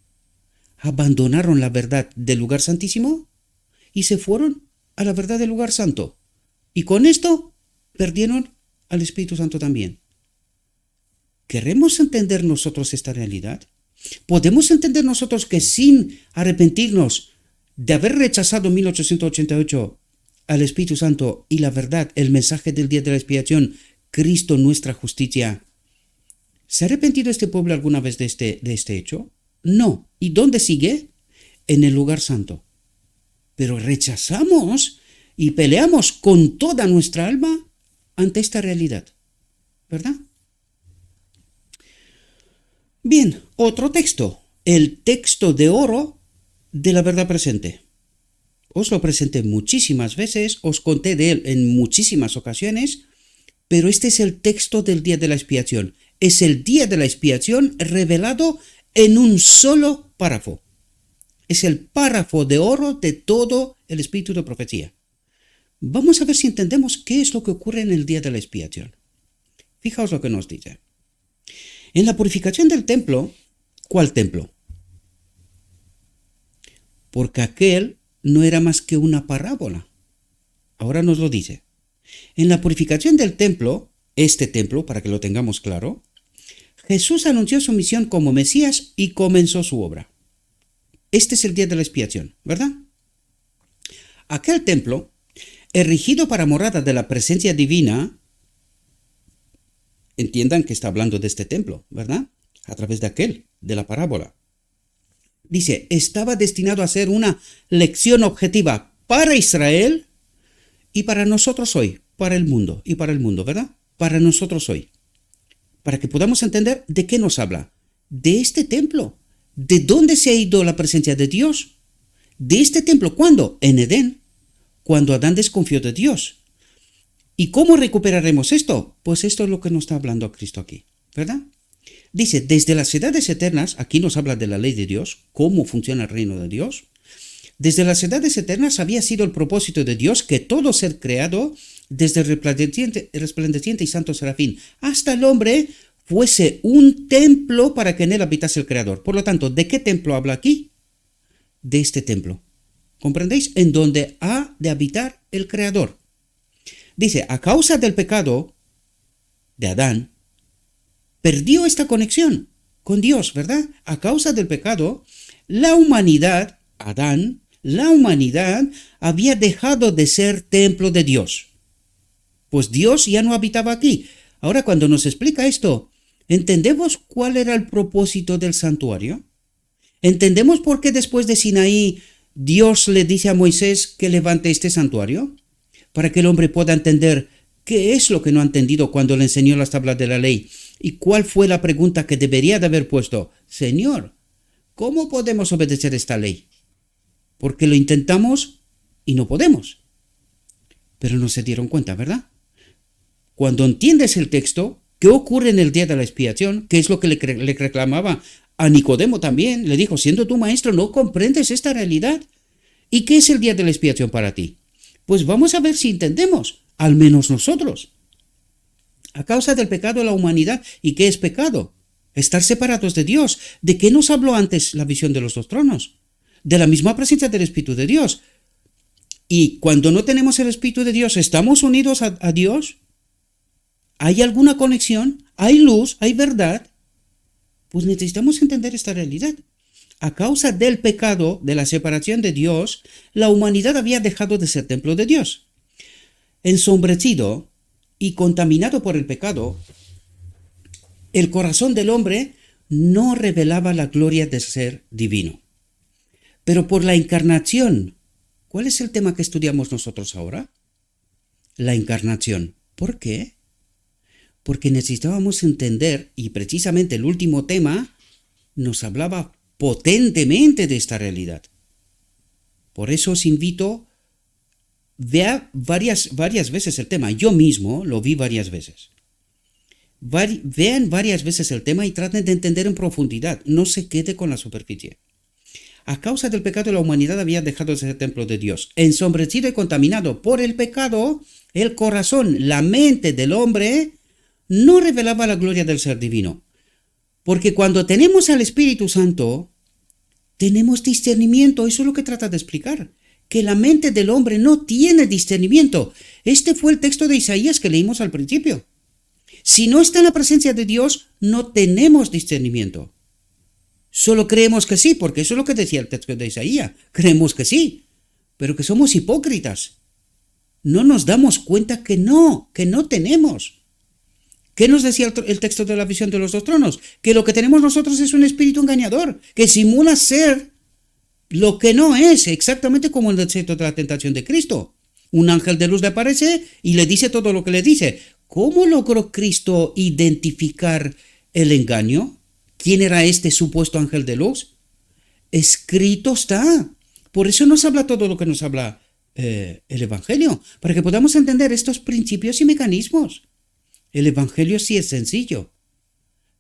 Abandonaron la verdad del lugar santísimo y se fueron a la verdad del lugar santo. Y con esto perdieron al Espíritu Santo también. ¿Queremos entender nosotros esta realidad? ¿Podemos entender nosotros que sin arrepentirnos de haber rechazado en 1888 al Espíritu Santo y la verdad, el mensaje del día de la expiación, Cristo nuestra justicia, ¿se ha arrepentido este pueblo alguna vez de este hecho? No. ¿Y dónde sigue? En el lugar santo. Pero rechazamos y peleamos con toda nuestra alma ante esta realidad. ¿Verdad? Bien, otro texto. El texto de oro de la verdad presente. Os lo presenté muchísimas veces, os conté de él en muchísimas ocasiones, pero este es el texto del día de la expiación. Es el día de la expiación revelado en un solo párrafo. Es el párrafo de oro de todo el espíritu de profecía. Vamos a ver si entendemos qué es lo que ocurre en el día de la expiación. Fijaos lo que nos dice. En la purificación del templo, ¿cuál templo? Porque aquel no era más que una parábola. Ahora nos lo dice. En la purificación del templo, este templo, para que lo tengamos claro, Jesús anunció su misión como Mesías y comenzó su obra. Este es el día de la expiación, ¿verdad? Aquel templo, erigido para morada de la presencia divina, entiendan que está hablando de este templo, ¿verdad? A través de aquel, de la parábola. Dice, estaba destinado a ser una lección objetiva para Israel y para nosotros hoy, para el mundo, ¿verdad? Para nosotros hoy. Para que podamos entender de qué nos habla. De este templo. ¿De dónde se ha ido la presencia de Dios? De este templo, ¿cuándo? En Edén, cuando Adán desconfió de Dios. ¿Y cómo recuperaremos esto? Pues esto es lo que nos está hablando Cristo aquí, ¿verdad? Dice, desde las edades eternas, aquí nos habla de la ley de Dios, cómo funciona el reino de Dios. Desde las edades eternas había sido el propósito de Dios que todo ser creado, desde el resplandeciente y santo serafín hasta el hombre, fuese un templo para que en él habitase el Creador. Por lo tanto, ¿de qué templo habla aquí? De este templo. ¿Comprendéis? En donde ha de habitar el Creador. Dice, a causa del pecado de Adán, perdió esta conexión con Dios, ¿verdad? A causa del pecado, la humanidad, Adán, la humanidad había dejado de ser templo de Dios. Pues Dios ya no habitaba aquí. Ahora, cuando nos explica esto, ¿entendemos cuál era el propósito del santuario? ¿Entendemos por qué después de Sinaí Dios le dice a Moisés que levante este santuario? Para que el hombre pueda entender qué es lo que no ha entendido cuando le enseñó las tablas de la ley. ¿Y cuál fue la pregunta que debería de haber puesto? Señor, ¿cómo podemos obedecer esta ley? Porque lo intentamos y no podemos. Pero no se dieron cuenta, ¿verdad? Cuando entiendes el texto, ¿qué ocurre en el día de la expiación? ¿Qué es lo que le reclamaba a Nicodemo también? Le dijo, siendo tu maestro, ¿no comprendes esta realidad? ¿Y qué es el día de la expiación para ti? Pues vamos a ver si entendemos, al menos nosotros. A causa del pecado de la humanidad. ¿Y qué es pecado? Estar separados de Dios. ¿De qué nos habló antes la visión de los dos tronos? De la misma presencia del Espíritu de Dios. Y cuando no tenemos el Espíritu de Dios, ¿estamos unidos a Dios? ¿Hay alguna conexión? ¿Hay luz? ¿Hay verdad? Pues necesitamos entender esta realidad. A causa del pecado, de la separación de Dios, la humanidad había dejado de ser templo de Dios. Ensombrecido y contaminado por el pecado, el corazón del hombre no revelaba la gloria del ser divino. Pero por la encarnación, ¿cuál es el tema que estudiamos nosotros ahora? La encarnación. ¿Por qué? Porque necesitábamos entender, y precisamente el último tema nos hablaba potentemente de esta realidad. Por eso os invito, vea varias veces el tema. Yo mismo lo vi varias veces. Vean varias veces el tema y traten de entender en profundidad. No se quede con la superficie. A causa del pecado, la humanidad había dejado de ser templo de Dios. Ensombrecido y contaminado por el pecado, el corazón, la mente del hombre no revelaba la gloria del ser divino. Porque cuando tenemos al Espíritu Santo, tenemos discernimiento. Eso es lo que trata de explicar. Que la mente del hombre no tiene discernimiento. Este fue el texto de Isaías que leímos al principio. Si no está en la presencia de Dios, no tenemos discernimiento. Solo creemos que sí, porque eso es lo que decía el texto de Isaías. Creemos que sí, pero que somos hipócritas. No nos damos cuenta que no tenemos. ¿Qué nos decía el texto de la visión de los dos tronos? Que lo que tenemos nosotros es un espíritu engañador, que simula ser lo que no es, exactamente como en el desierto de la tentación de Cristo. Un ángel de luz le aparece y le dice todo lo que le dice. ¿Cómo logró Cristo identificar el engaño? ¿Quién era este supuesto ángel de luz? Escrito está. Por eso nos habla todo lo que nos habla el Evangelio, para que podamos entender estos principios y mecanismos. El Evangelio sí es sencillo,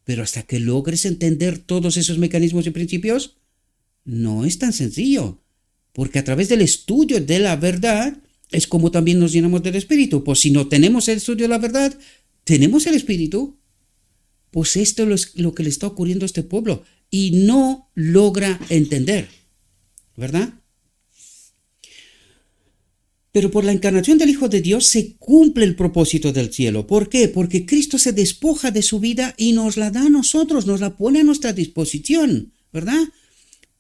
pero hasta que logres entender todos esos mecanismos y principios, no es tan sencillo, porque a través del estudio de la verdad es como también nos llenamos del Espíritu. Pues si no tenemos el estudio de la verdad, tenemos el Espíritu. Pues esto es lo que le está ocurriendo a este pueblo y no logra entender, ¿verdad? Pero por la encarnación del Hijo de Dios se cumple el propósito del cielo. ¿Por qué? Porque Cristo se despoja de su vida y nos la da a nosotros, nos la pone a nuestra disposición, ¿verdad?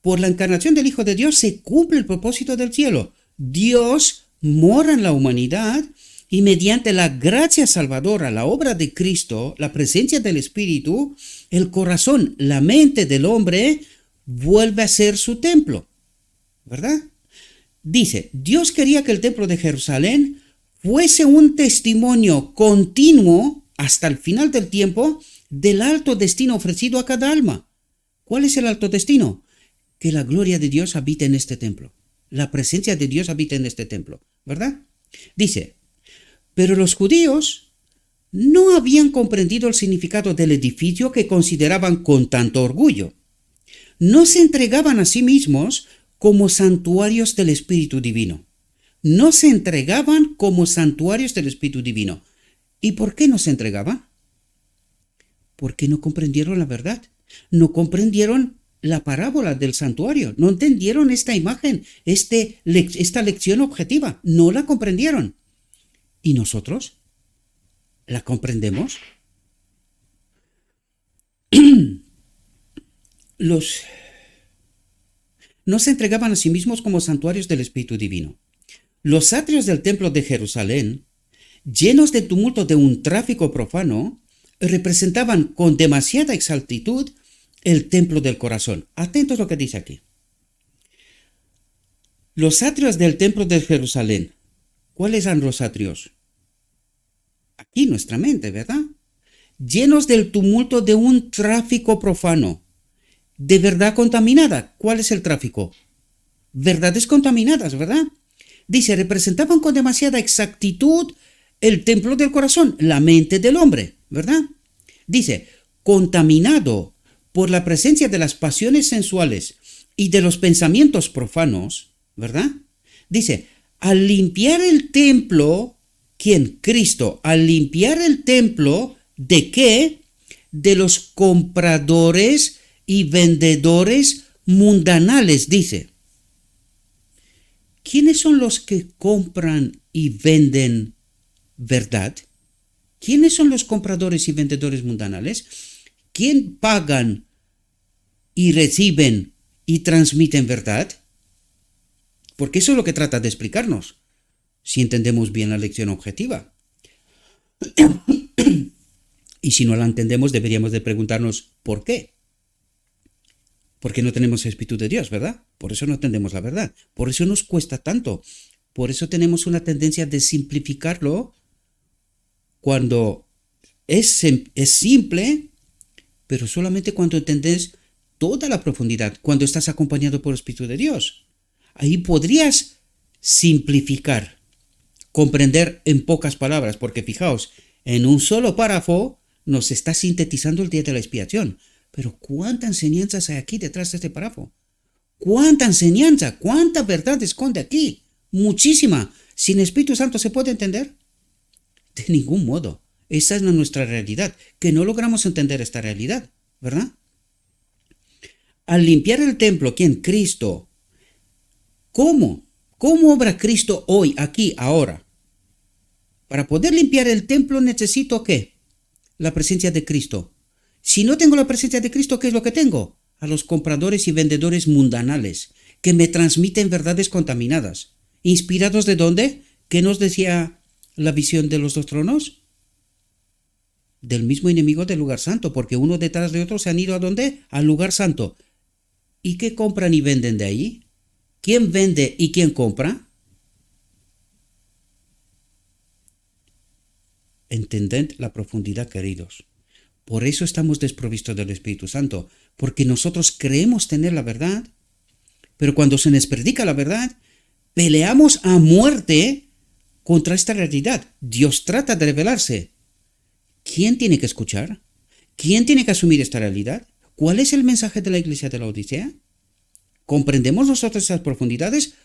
Por la encarnación del Hijo de Dios se cumple el propósito del cielo. Dios mora en la humanidad y mediante la gracia salvadora, la obra de Cristo, la presencia del Espíritu, el corazón, la mente del hombre vuelve a ser su templo, ¿verdad? Dice, Dios quería que el templo de Jerusalén fuese un testimonio continuo hasta el final del tiempo del alto destino ofrecido a cada alma. ¿Cuál es el alto destino? Que la gloria de Dios habite en este templo. La presencia de Dios habita en este templo, ¿verdad? Dice, pero los judíos no habían comprendido el significado del edificio que consideraban con tanto orgullo. No se entregaban a sí mismos como santuarios del Espíritu Divino. No se entregaban como santuarios del Espíritu Divino. ¿Y por qué no se entregaban? Porque no comprendieron la verdad. No comprendieron la parábola del santuario. No entendieron esta imagen, esta lección objetiva. No la comprendieron. ¿Y nosotros? ¿La comprendemos? No se entregaban a sí mismos como santuarios del Espíritu Divino. Los atrios del templo de Jerusalén, llenos de tumulto de un tráfico profano, representaban con demasiada exactitud el templo del corazón. Atentos a lo que dice aquí. Los atrios del templo de Jerusalén. ¿Cuáles eran los atrios? Aquí nuestra mente, ¿verdad? Llenos del tumulto de un tráfico profano. De verdad contaminada. ¿Cuál es el tráfico? Verdades contaminadas, ¿verdad? Dice, representaban con demasiada exactitud el templo del corazón, la mente del hombre, ¿verdad? Dice, contaminado por la presencia de las pasiones sensuales y de los pensamientos profanos, ¿verdad? Dice, al limpiar el templo, ¿Quién? Cristo, al limpiar el templo, ¿de qué? De los compradores y vendedores mundanales, dice. ¿Quiénes son los que compran y venden verdad? ¿Quiénes son los compradores y vendedores mundanales? ¿Quién pagan y reciben y transmiten verdad? Porque eso es lo que trata de explicarnos, si entendemos bien la lección objetiva. Y si no la entendemos, deberíamos de preguntarnos ¿por qué? Porque no tenemos el Espíritu de Dios, ¿verdad? Por eso no entendemos la verdad. Por eso nos cuesta tanto. Por eso tenemos una tendencia de simplificarlo cuando es simple, pero solamente cuando entendés toda la profundidad, cuando estás acompañado por el Espíritu de Dios. Ahí podrías simplificar, comprender en pocas palabras, porque fijaos, en un solo párrafo nos está sintetizando el día de la expiación. Pero ¿cuánta enseñanza hay aquí detrás de este párrafo? ¿Cuánta enseñanza? ¿Cuánta verdad esconde aquí? Muchísima. ¿Sin Espíritu Santo se puede entender? De ningún modo. Esa es nuestra realidad, que no logramos entender esta realidad, ¿verdad? Al limpiar el templo, ¿quién? Cristo. ¿Cómo? ¿Cómo obra Cristo hoy, aquí, ahora? Para poder limpiar el templo necesito ¿qué? La presencia de Cristo. Si no tengo la presencia de Cristo, ¿qué es lo que tengo? A los compradores y vendedores mundanales, que me transmiten verdades contaminadas. ¿Inspirados de dónde? ¿Qué nos decía la visión de los dos tronos? Del mismo enemigo del lugar santo, porque uno detrás de otro se han ido ¿a dónde? Al lugar santo. ¿Y qué compran y venden de ahí? ¿Quién vende y quién compra? Entended la profundidad, queridos. Por eso estamos desprovistos del Espíritu Santo, porque nosotros creemos tener la verdad, pero cuando se nos predica la verdad, peleamos a muerte contra esta realidad. Dios trata de revelarse. ¿Quién tiene que escuchar? ¿Quién tiene que asumir esta realidad? ¿Cuál es el mensaje de la iglesia de la Odisea? ¿Comprendemos nosotros esas profundidades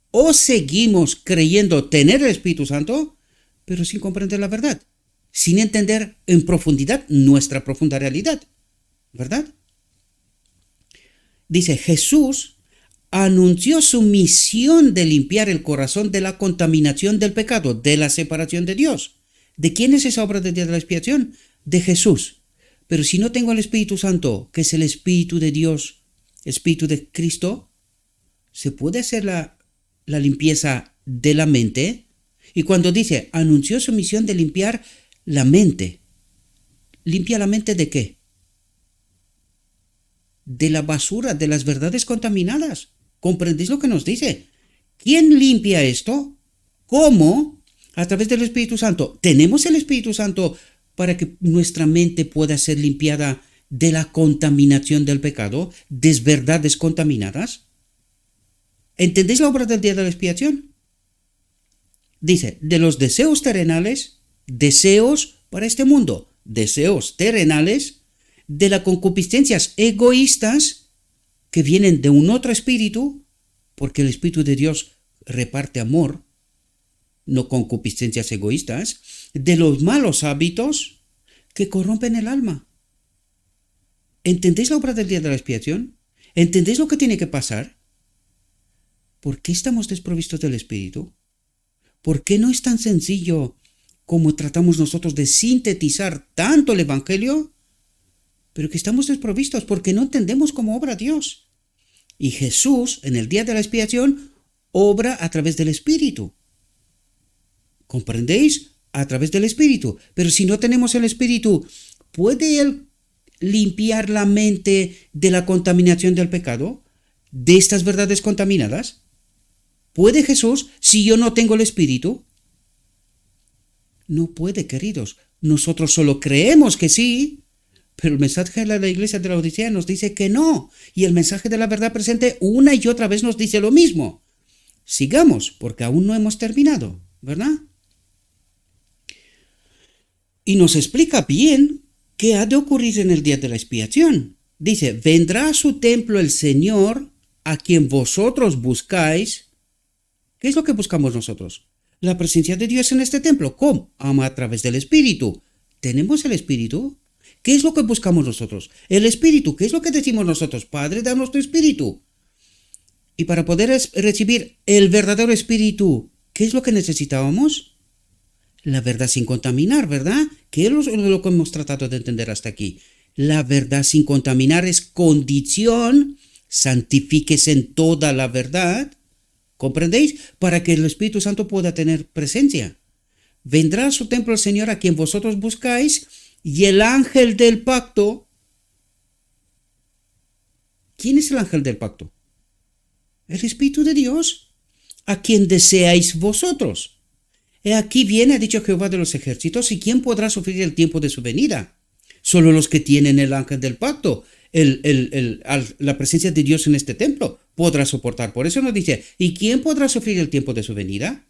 o seguimos creyendo tener el Espíritu Santo, pero sin comprender la verdad? Sin entender en profundidad nuestra profunda realidad, ¿verdad? Dice, Jesús anunció su misión de limpiar el corazón de la contaminación del pecado, de la separación de Dios. ¿De quién es esa obra del día de la expiación? De Jesús. Pero si no tengo el Espíritu Santo, que es el Espíritu de Dios, Espíritu de Cristo, ¿se puede hacer la limpieza de la mente? Y cuando dice, anunció su misión de limpiar la mente. ¿Limpia la mente de qué? De la basura, de las verdades contaminadas. ¿Comprendéis lo que nos dice? ¿Quién limpia esto? ¿Cómo? A través del Espíritu Santo. ¿Tenemos el Espíritu Santo para que nuestra mente pueda ser limpiada de la contaminación del pecado, de verdades contaminadas? ¿Entendéis la obra del día de la expiación? Dice, de los deseos terrenales, deseos para este mundo, deseos terrenales, de las concupiscencias egoístas que vienen de un otro espíritu, porque el Espíritu de Dios reparte amor, no concupiscencias egoístas, de los malos hábitos que corrompen el alma. ¿Entendéis la obra del día de la expiación? ¿Entendéis lo que tiene que pasar? ¿Por qué estamos desprovistos del Espíritu? ¿Por qué no es tan sencillo como tratamos nosotros de sintetizar tanto el Evangelio? Pero que estamos desprovistos porque no entendemos cómo obra Dios. Y Jesús, en el día de la expiación, obra a través del Espíritu. ¿Comprendéis? A través del Espíritu. Pero si no tenemos el Espíritu, ¿puede Él limpiar la mente de la contaminación del pecado? ¿De estas verdades contaminadas? ¿Puede Jesús si yo no tengo el Espíritu? No puede, queridos. Nosotros solo creemos que sí, pero el mensaje de la iglesia de la Odisea nos dice que no. Y el mensaje de la verdad presente una y otra vez nos dice lo mismo. Sigamos, porque aún no hemos terminado, ¿verdad? Y nos explica bien qué ha de ocurrir en el día de la expiación. Dice, vendrá a su templo el Señor, a quien vosotros buscáis. ¿Qué es lo que buscamos nosotros? la presencia de Dios en este templo. ¿Cómo? A través del Espíritu. ¿Tenemos el Espíritu? ¿Qué es lo que buscamos nosotros? El Espíritu. ¿Qué es lo que decimos nosotros? Padre, danos tu Espíritu. Y para poder recibir el verdadero Espíritu, ¿qué es lo que necesitábamos? La verdad sin contaminar, ¿verdad? ¿Qué es lo que hemos tratado de entender hasta aquí? La verdad sin contaminar es condición, santifíquese en toda la verdad, ¿comprendéis? Para que el Espíritu Santo pueda tener presencia. Vendrá a su templo el Señor a quien vosotros buscáis, y el ángel del pacto. ¿Quién es el ángel del pacto? El Espíritu de Dios, a quien deseáis vosotros. He aquí viene, ha dicho Jehová de los ejércitos, ¿y quién podrá sufrir el tiempo de su venida? Solo los que tienen el ángel del pacto, la presencia de Dios en este templo, podrá soportar. Por eso nos dice, ¿y quién podrá sufrir el tiempo de su venida?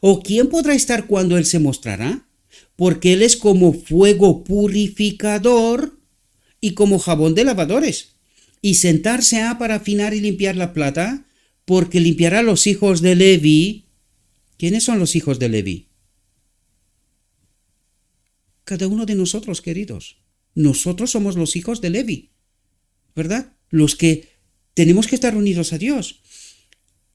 ¿O quién podrá estar cuando Él se mostrará? Porque Él es como fuego purificador y como jabón de lavadores. Y sentarse ha para afinar y limpiar la plata, porque limpiará a los hijos de Leví. ¿Quiénes son los hijos de Leví? Cada uno de nosotros, queridos. Nosotros somos los hijos de Leví, ¿verdad? Los que tenemos que estar unidos a Dios.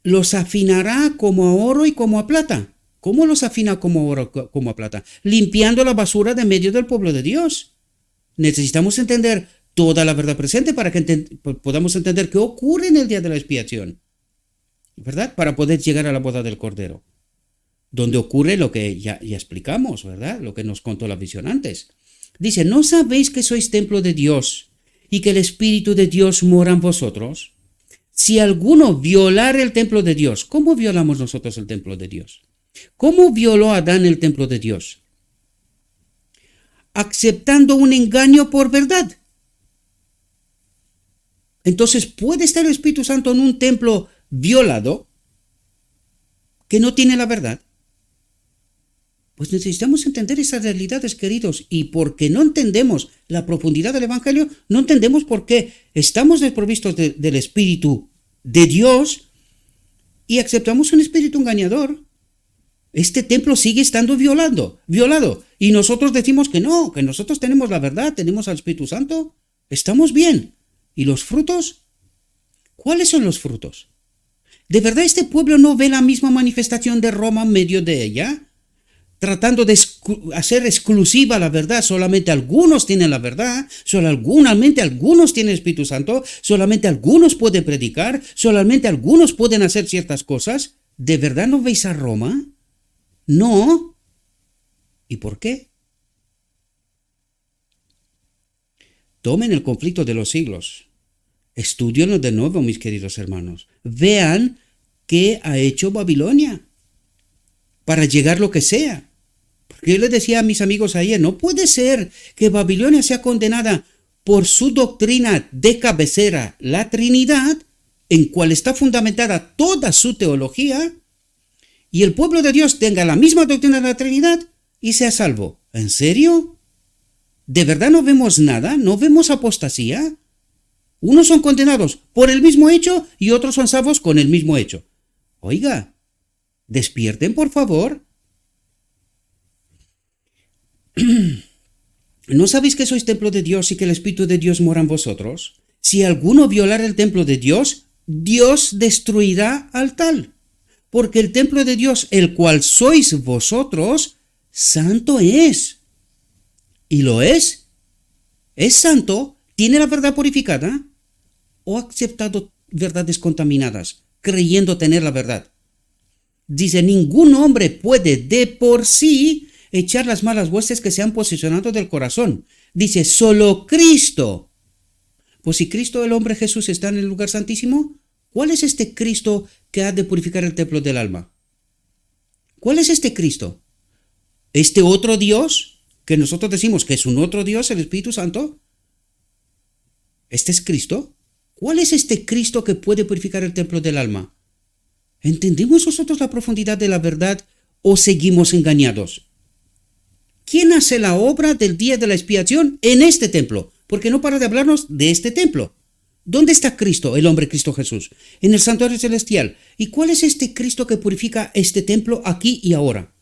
Los afinará como a oro y como a plata. ¿Cómo los afina como a oro, como a plata? Limpiando la basura de medio del pueblo de Dios. Necesitamos entender toda la verdad presente para que podamos entender qué ocurre en el día de la expiación, ¿verdad? Para poder llegar a la boda del Cordero, donde ocurre lo que ya explicamos, ¿verdad? Lo que nos contó la visión antes. Dice, ¿no sabéis que sois templo de Dios y que el Espíritu de Dios mora en vosotros? Si alguno violar el templo de Dios, ¿cómo violamos nosotros el templo de Dios? ¿Cómo violó Adán el templo de Dios? Aceptando un engaño por verdad. Entonces, ¿puede estar el Espíritu Santo en un templo violado que no tiene la verdad? Pues necesitamos entender esas realidades, queridos, y porque no entendemos la profundidad del Evangelio, no entendemos por qué estamos desprovistos del Espíritu de Dios y aceptamos un espíritu engañador. Este templo sigue estando violado, y nosotros decimos que no, que nosotros tenemos la verdad, tenemos al Espíritu Santo, estamos bien. ¿Y los frutos? ¿Cuáles son los frutos? ¿De verdad este pueblo no ve la misma manifestación de Roma en medio de ella? Tratando de hacer exclusiva la verdad, solamente algunos tienen la verdad, solamente algunos tienen el Espíritu Santo, solamente algunos pueden predicar, solamente algunos pueden hacer ciertas cosas. ¿De verdad no veis a Roma? No. ¿Y por qué? Tomen el conflicto de los siglos. Estúdienlo de nuevo, mis queridos hermanos. Vean qué ha hecho Babilonia para llegar lo que sea. Porque yo les decía a mis amigos ayer, no puede ser que Babilonia sea condenada por su doctrina de cabecera, la Trinidad, en cual está fundamentada toda su teología, y el pueblo de Dios tenga la misma doctrina de la Trinidad y sea salvo. ¿En serio? ¿De verdad no vemos nada? ¿No vemos apostasía? Unos son condenados por el mismo hecho y otros son salvos con el mismo hecho. Oiga, despierten por favor. ¿No sabéis que sois templo de Dios y que el Espíritu de Dios mora en vosotros? Si alguno violar el templo de Dios, Dios destruirá al tal. Porque el templo de Dios, el cual sois vosotros, santo es. ¿Y lo es? ¿Es santo? ¿Tiene la verdad purificada? ¿O ha aceptado verdades contaminadas, creyendo tener la verdad? Dice, ningún hombre puede de por sí echar las malas huestes que se han posicionado del corazón. Dice, solo Cristo. Pues si Cristo, el hombre Jesús, está en el lugar santísimo, ¿cuál es este Cristo que ha de purificar el templo del alma? ¿Cuál es este Cristo? ¿Este otro Dios que nosotros decimos que es un otro Dios, el Espíritu Santo? ¿Este es Cristo? ¿Cuál es este Cristo que puede purificar el templo del alma? ¿Entendemos nosotros la profundidad de la verdad o seguimos engañados? ¿Quién hace la obra del día de la expiación en este templo? Porque no para de hablarnos de este templo. ¿Dónde está Cristo, el hombre Cristo Jesús? En el santuario celestial. ¿Y cuál es este Cristo que purifica este templo aquí y ahora?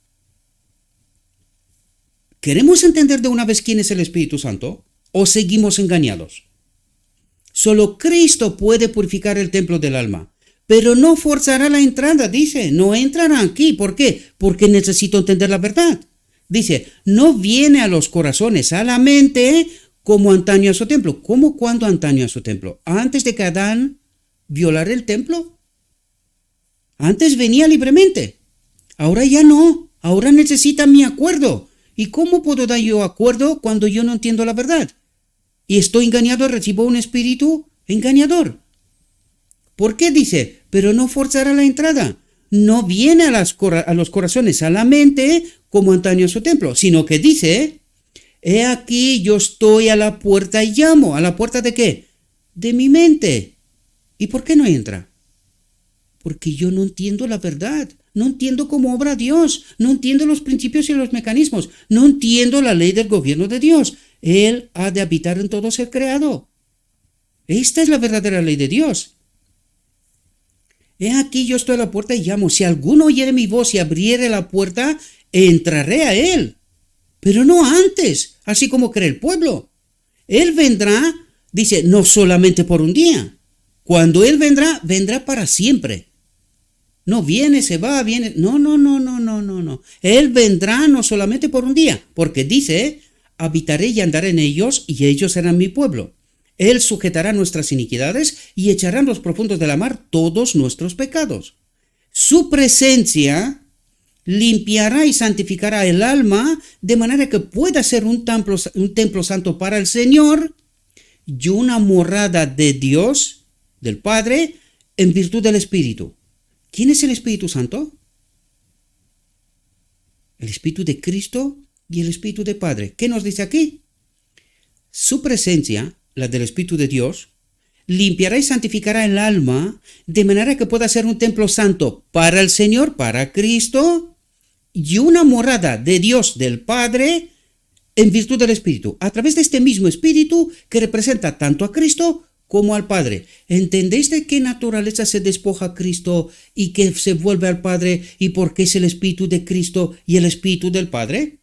¿Queremos entender de una vez quién es el Espíritu Santo? ¿O seguimos engañados? Solo Cristo puede purificar el templo del alma. Pero no forzará la entrada, dice. No entrará aquí. ¿Por qué? Porque necesito entender la verdad. Dice, no viene a los corazones, a la mente, como antaño a su templo. ¿Cómo cuando antaño a su templo? Antes de que Adán violara el templo. Antes venía libremente. Ahora ya no. Ahora necesita mi acuerdo. ¿Y cómo puedo dar yo acuerdo cuando yo no entiendo la verdad? Y estoy engañado, recibo un espíritu engañador. ¿Por qué dice? Pero no forzará la entrada. No viene a los corazones, a la mente, como antaño a su templo, sino que dice, he aquí yo estoy a la puerta y llamo. ¿A la puerta de qué? De mi mente. ¿Y por qué no entra? Porque yo no entiendo la verdad. No entiendo cómo obra Dios. No entiendo los principios y los mecanismos. No entiendo la ley del gobierno de Dios. Él ha de habitar en todo ser creado. Esta es la verdadera ley de Dios. He aquí yo estoy a la puerta y llamo. Si alguno oyere mi voz y abriere la puerta, entraré a él. Pero no antes, así como cree el pueblo. Él vendrá, dice, no solamente por un día. Cuando Él vendrá, vendrá para siempre. No viene, se va, viene. No. Él vendrá no solamente por un día, porque dice, habitaré y andaré en ellos y ellos serán mi pueblo. Él sujetará nuestras iniquidades y echará en los profundos de la mar todos nuestros pecados. Su presencia limpiará y santificará el alma de manera que pueda ser un templo santo para el Señor y una morada de Dios, del Padre, en virtud del Espíritu. ¿Quién es el Espíritu Santo? El Espíritu de Cristo y el Espíritu de Padre. ¿Qué nos dice aquí? Su presencia, la del Espíritu de Dios, limpiará y santificará el alma de manera que pueda ser un templo santo para el Señor, para Cristo, y una morada de Dios, del Padre, en virtud del Espíritu, a través de este mismo Espíritu que representa tanto a Cristo como al Padre. ¿Entendéis de qué naturaleza se despoja a Cristo y que se vuelve al Padre y por qué es el Espíritu de Cristo y el Espíritu del Padre?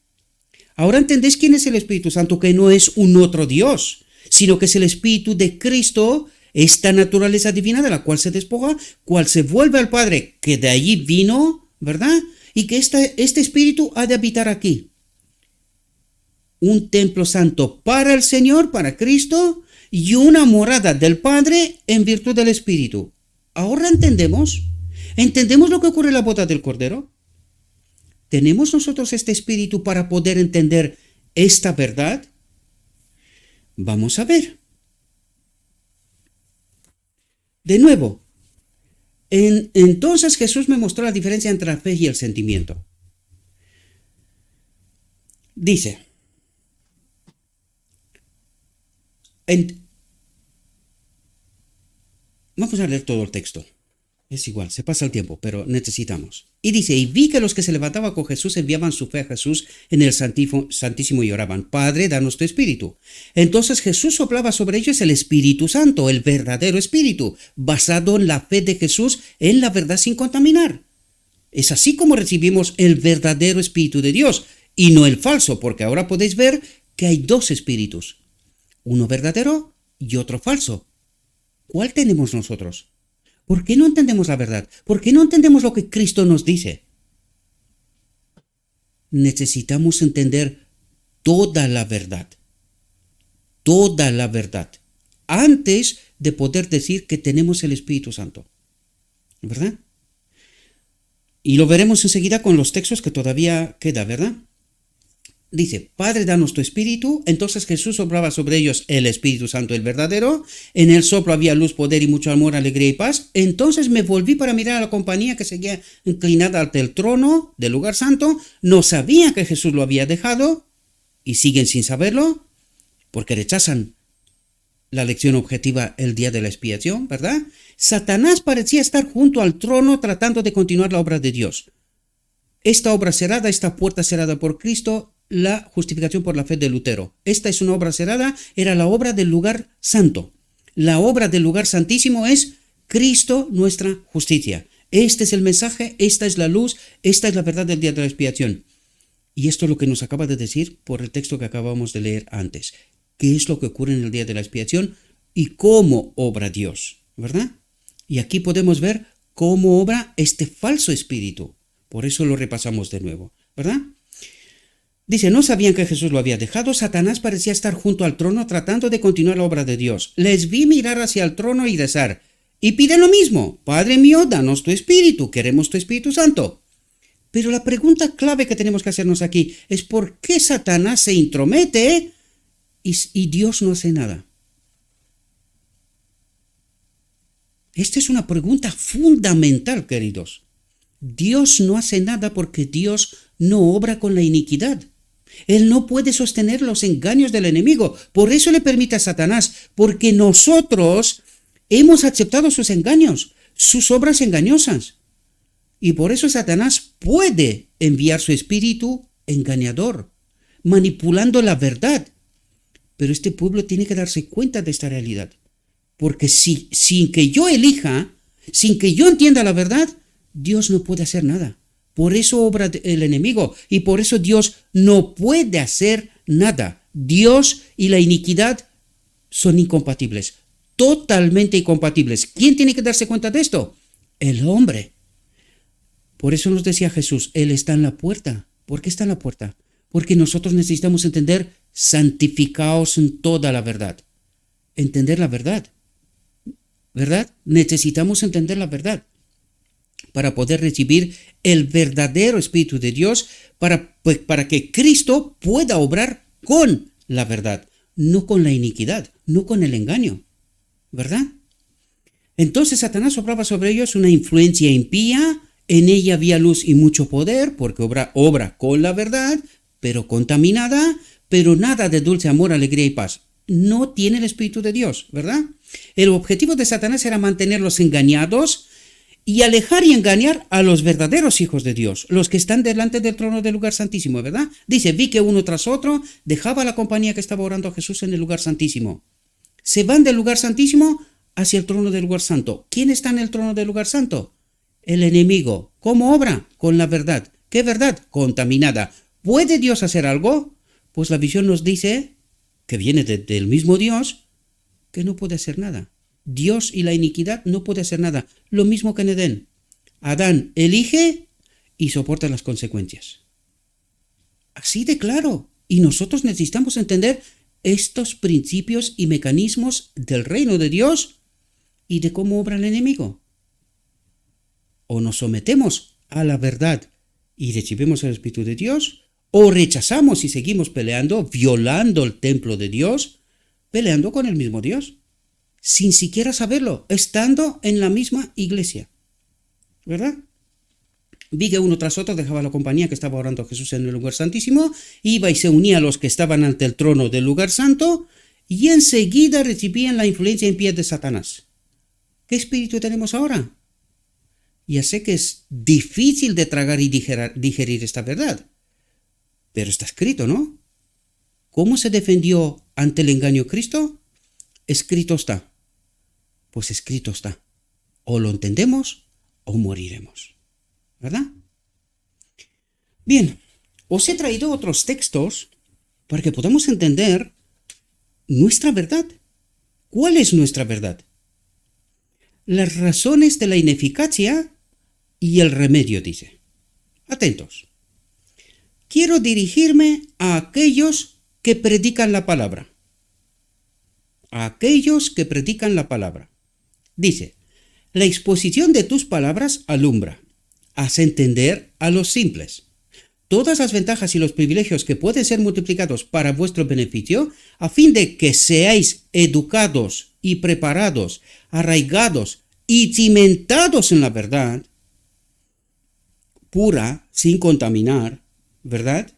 Ahora entendéis quién es el Espíritu Santo, que no es un otro Dios, sino que es el Espíritu de Cristo, esta naturaleza divina de la cual se despoja, cual se vuelve al Padre, que de allí vino, ¿verdad? Y que este Espíritu ha de habitar aquí. Un templo santo para el Señor, para Cristo, y una morada del Padre en virtud del Espíritu. ¿Ahora entendemos? ¿Entendemos lo que ocurre en la boda del Cordero? ¿Tenemos nosotros este Espíritu para poder entender esta verdad? Vamos a ver. De nuevo, entonces Jesús me mostró la diferencia entre la fe y el sentimiento. Dice, vamos a leer todo el texto. Es igual, se pasa el tiempo, pero necesitamos. Y dice, y vi que los que se levantaban con Jesús enviaban su fe a Jesús en el Santísimo y oraban, Padre, danos tu Espíritu. Entonces Jesús soplaba sobre ellos el Espíritu Santo, el verdadero Espíritu, basado en la fe de Jesús en la verdad sin contaminar. Es así como recibimos el verdadero Espíritu de Dios, y no el falso, porque ahora podéis ver que hay dos espíritus, uno verdadero y otro falso. ¿Cuál tenemos nosotros? ¿Por qué no entendemos la verdad? ¿Por qué no entendemos lo que Cristo nos dice? Necesitamos entender toda la verdad. Toda la verdad. Antes de poder decir que tenemos el Espíritu Santo. ¿Verdad? Y lo veremos enseguida con los textos que todavía queda, ¿verdad? Dice, Padre, danos tu Espíritu. Entonces Jesús soplaba sobre ellos el Espíritu Santo, el verdadero. En el soplo había luz, poder y mucho amor, alegría y paz. Entonces me volví para mirar a la compañía que seguía inclinada ante el trono del lugar santo. No sabía que Jesús lo había dejado y siguen sin saberlo porque rechazan la lección objetiva el día de la expiación, ¿verdad? Satanás parecía estar junto al trono tratando de continuar la obra de Dios. Esta obra cerrada, esta puerta cerrada por Cristo, la justificación por la fe de Lutero. Esta es una obra cerrada, era la obra del lugar santo. La obra del lugar santísimo es Cristo nuestra justicia. Este es el mensaje, esta es la luz, esta es la verdad del día de la expiación. Y esto es lo que nos acaba de decir por el texto que acabamos de leer antes. ¿Qué es lo que ocurre en el día de la expiación y cómo obra Dios? ¿Verdad? Y aquí podemos ver cómo obra este falso espíritu. Por eso lo repasamos de nuevo, ¿verdad? Dice, no sabían que Jesús lo había dejado. Satanás parecía estar junto al trono tratando de continuar la obra de Dios. Les vi mirar hacia el trono y rezar. Y piden lo mismo. Padre mío, danos tu espíritu. Queremos tu Espíritu Santo. Pero la pregunta clave que tenemos que hacernos aquí es ¿por qué Satanás se intromete y Dios no hace nada? Esta es una pregunta fundamental, queridos. Dios no hace nada porque Dios no obra con la iniquidad. Él no puede sostener los engaños del enemigo. Por eso le permite a Satanás, porque nosotros hemos aceptado sus engaños, sus obras engañosas. Y por eso Satanás puede enviar su espíritu engañador, manipulando la verdad. Pero este pueblo tiene que darse cuenta de esta realidad. Porque sin que yo elija, sin que yo entienda la verdad, Dios no puede hacer nada. Por eso obra el enemigo y por eso Dios no puede hacer nada. Dios y la iniquidad son incompatibles, totalmente incompatibles. ¿Quién tiene que darse cuenta de esto? El hombre. Por eso nos decía Jesús, Él está en la puerta. ¿Por qué está en la puerta? Porque nosotros necesitamos entender, santificaos en toda la verdad. Entender la verdad. ¿Verdad? Necesitamos entender la verdad para poder recibir el verdadero Espíritu de Dios, para que Cristo pueda obrar con la verdad, no con la iniquidad, no con el engaño. ¿Verdad? Entonces Satanás obraba sobre ellos una influencia impía, en ella había luz y mucho poder, porque obra con la verdad, pero contaminada, pero nada de dulce amor, alegría y paz. No tiene el Espíritu de Dios, ¿verdad? El objetivo de Satanás era mantenerlos engañados y alejar y engañar a los verdaderos hijos de Dios, los que están delante del trono del lugar santísimo, ¿verdad? Dice, vi que uno tras otro dejaba la compañía que estaba orando a Jesús en el lugar santísimo. Se van del lugar santísimo hacia el trono del lugar santo. ¿Quién está en el trono del lugar santo? El enemigo. ¿Cómo obra? Con la verdad. ¿Qué verdad? Contaminada. ¿Puede Dios hacer algo? Pues la visión nos dice, que viene del mismo Dios, que no puede hacer nada. Dios y la iniquidad no puede hacer nada. Lo mismo que en Edén. Adán elige y soporta las consecuencias. Así de claro. Y nosotros necesitamos entender estos principios y mecanismos del reino de Dios y de cómo obra el enemigo. O nos sometemos a la verdad y recibimos el Espíritu de Dios, o rechazamos y seguimos peleando, violando el templo de Dios, peleando con el mismo Dios, sin siquiera saberlo, estando en la misma iglesia. ¿Verdad? Vi que uno tras otro dejaba la compañía que estaba orando a Jesús en el lugar santísimo, iba y se unía a los que estaban ante el trono del lugar santo, y enseguida recibían la influencia impía de Satanás. ¿Qué espíritu tenemos ahora? Ya sé que es difícil de tragar y digerir esta verdad, pero está escrito, ¿no? ¿Cómo se defendió ante el engaño Cristo? Escrito está. Pues escrito está. O lo entendemos o moriremos. ¿Verdad? Bien, os he traído otros textos para que podamos entender nuestra verdad. ¿Cuál es nuestra verdad? Las razones de la ineficacia y el remedio, dice. Atentos. Quiero dirigirme a aquellos que predican la palabra. A aquellos que predican la palabra. Dice, la exposición de tus palabras alumbra. Haz entender a los simples. Todas las ventajas y los privilegios que pueden ser multiplicados para vuestro beneficio, a fin de que seáis educados y preparados, arraigados y cimentados en la verdad, pura, sin contaminar, ¿verdad?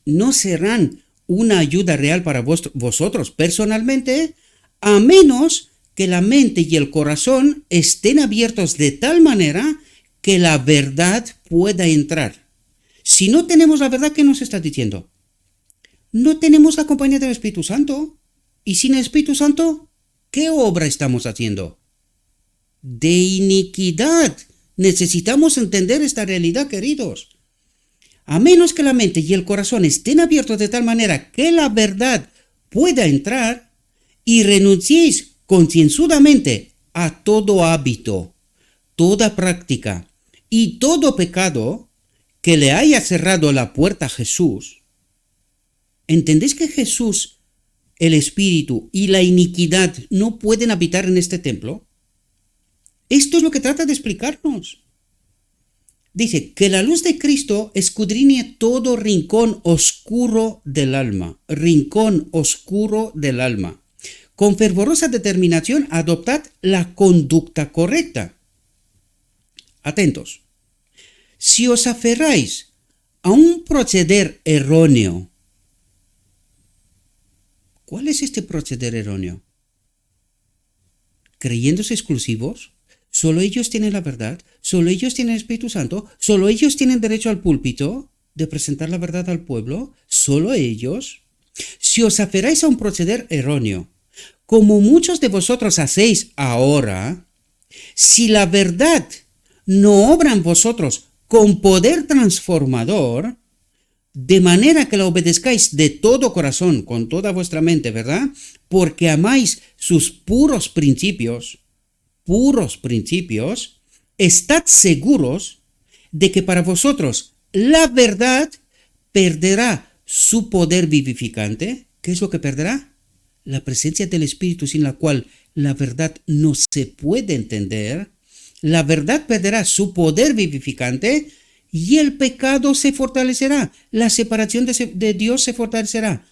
No serán una ayuda real para vosotros personalmente, a menos que la mente y el corazón estén abiertos de tal manera que la verdad pueda entrar. Si no tenemos la verdad, ¿qué nos está diciendo? No tenemos la compañía del Espíritu Santo. Y sin el Espíritu Santo, ¿Qué obra estamos haciendo? De iniquidad. Necesitamos entender esta realidad, queridos. A menos que la mente y el corazón estén abiertos de tal manera que la verdad pueda entrar, y renunciéis concienzudamente a todo hábito, toda práctica y todo pecado que le haya cerrado la puerta a Jesús. ¿Entendéis que Jesús, el Espíritu y la iniquidad no pueden habitar en este templo? Esto es lo que trata de explicarnos. Dice que la luz de Cristo escudriñe todo rincón oscuro del alma. Rincón oscuro del alma. Con fervorosa determinación adoptad la conducta correcta. Atentos. Si os aferráis a un proceder erróneo, ¿cuál es este proceder erróneo? ¿Creyéndose exclusivos? ¿Solo ellos tienen la verdad? ¿Solo ellos tienen el Espíritu Santo? ¿Solo ellos tienen derecho al púlpito de presentar la verdad al pueblo? ¿Solo ellos? Si os aferráis a un proceder erróneo, como muchos de vosotros hacéis ahora, si la verdad no obra en vosotros con poder transformador, de manera que la obedezcáis de todo corazón, con toda vuestra mente, ¿verdad? Porque amáis sus puros principios, estad seguros de que para vosotros la verdad perderá su poder vivificante. ¿Qué es lo que perderá? La presencia del Espíritu, sin la cual la verdad no se puede entender. La verdad perderá su poder vivificante y el pecado se fortalecerá. La separación de Dios se fortalecerá.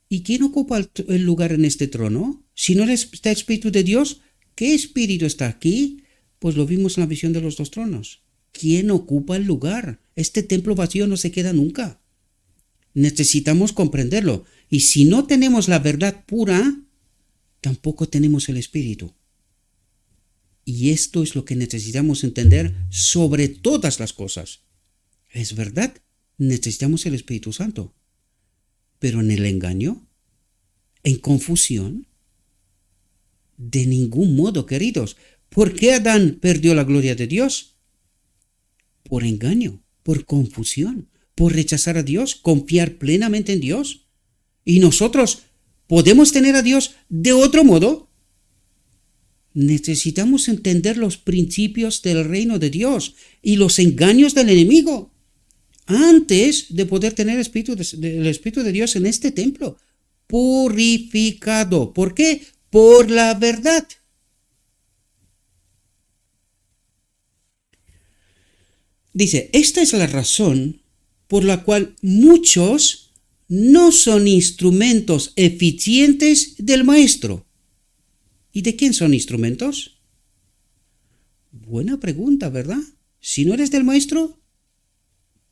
¿Y quién ocupa el lugar en este trono? Si no está el Espíritu de Dios, ¿qué espíritu está aquí? Pues lo vimos en la visión de los dos tronos. ¿Quién ocupa el lugar? Este templo vacío no se queda nunca. Necesitamos comprenderlo. Y si no tenemos la verdad pura, tampoco tenemos el Espíritu. Y esto es lo que necesitamos entender sobre todas las cosas. Es verdad, necesitamos el Espíritu Santo. Pero en el engaño, en confusión, de ningún modo, queridos. ¿Por qué Adán perdió la gloria de Dios? Por engaño, por confusión, por rechazar a Dios, confiar plenamente en Dios. ¿Y nosotros podemos tener a Dios de otro modo? Necesitamos entender los principios del reino de Dios y los engaños del enemigo antes de poder tener el Espíritu de Dios en este templo, purificado. ¿Por qué? Por la verdad. Dice, esta es la razón por la cual muchos no son instrumentos eficientes del Maestro. ¿Y de quién son instrumentos? Buena pregunta, ¿verdad? Si no eres del Maestro,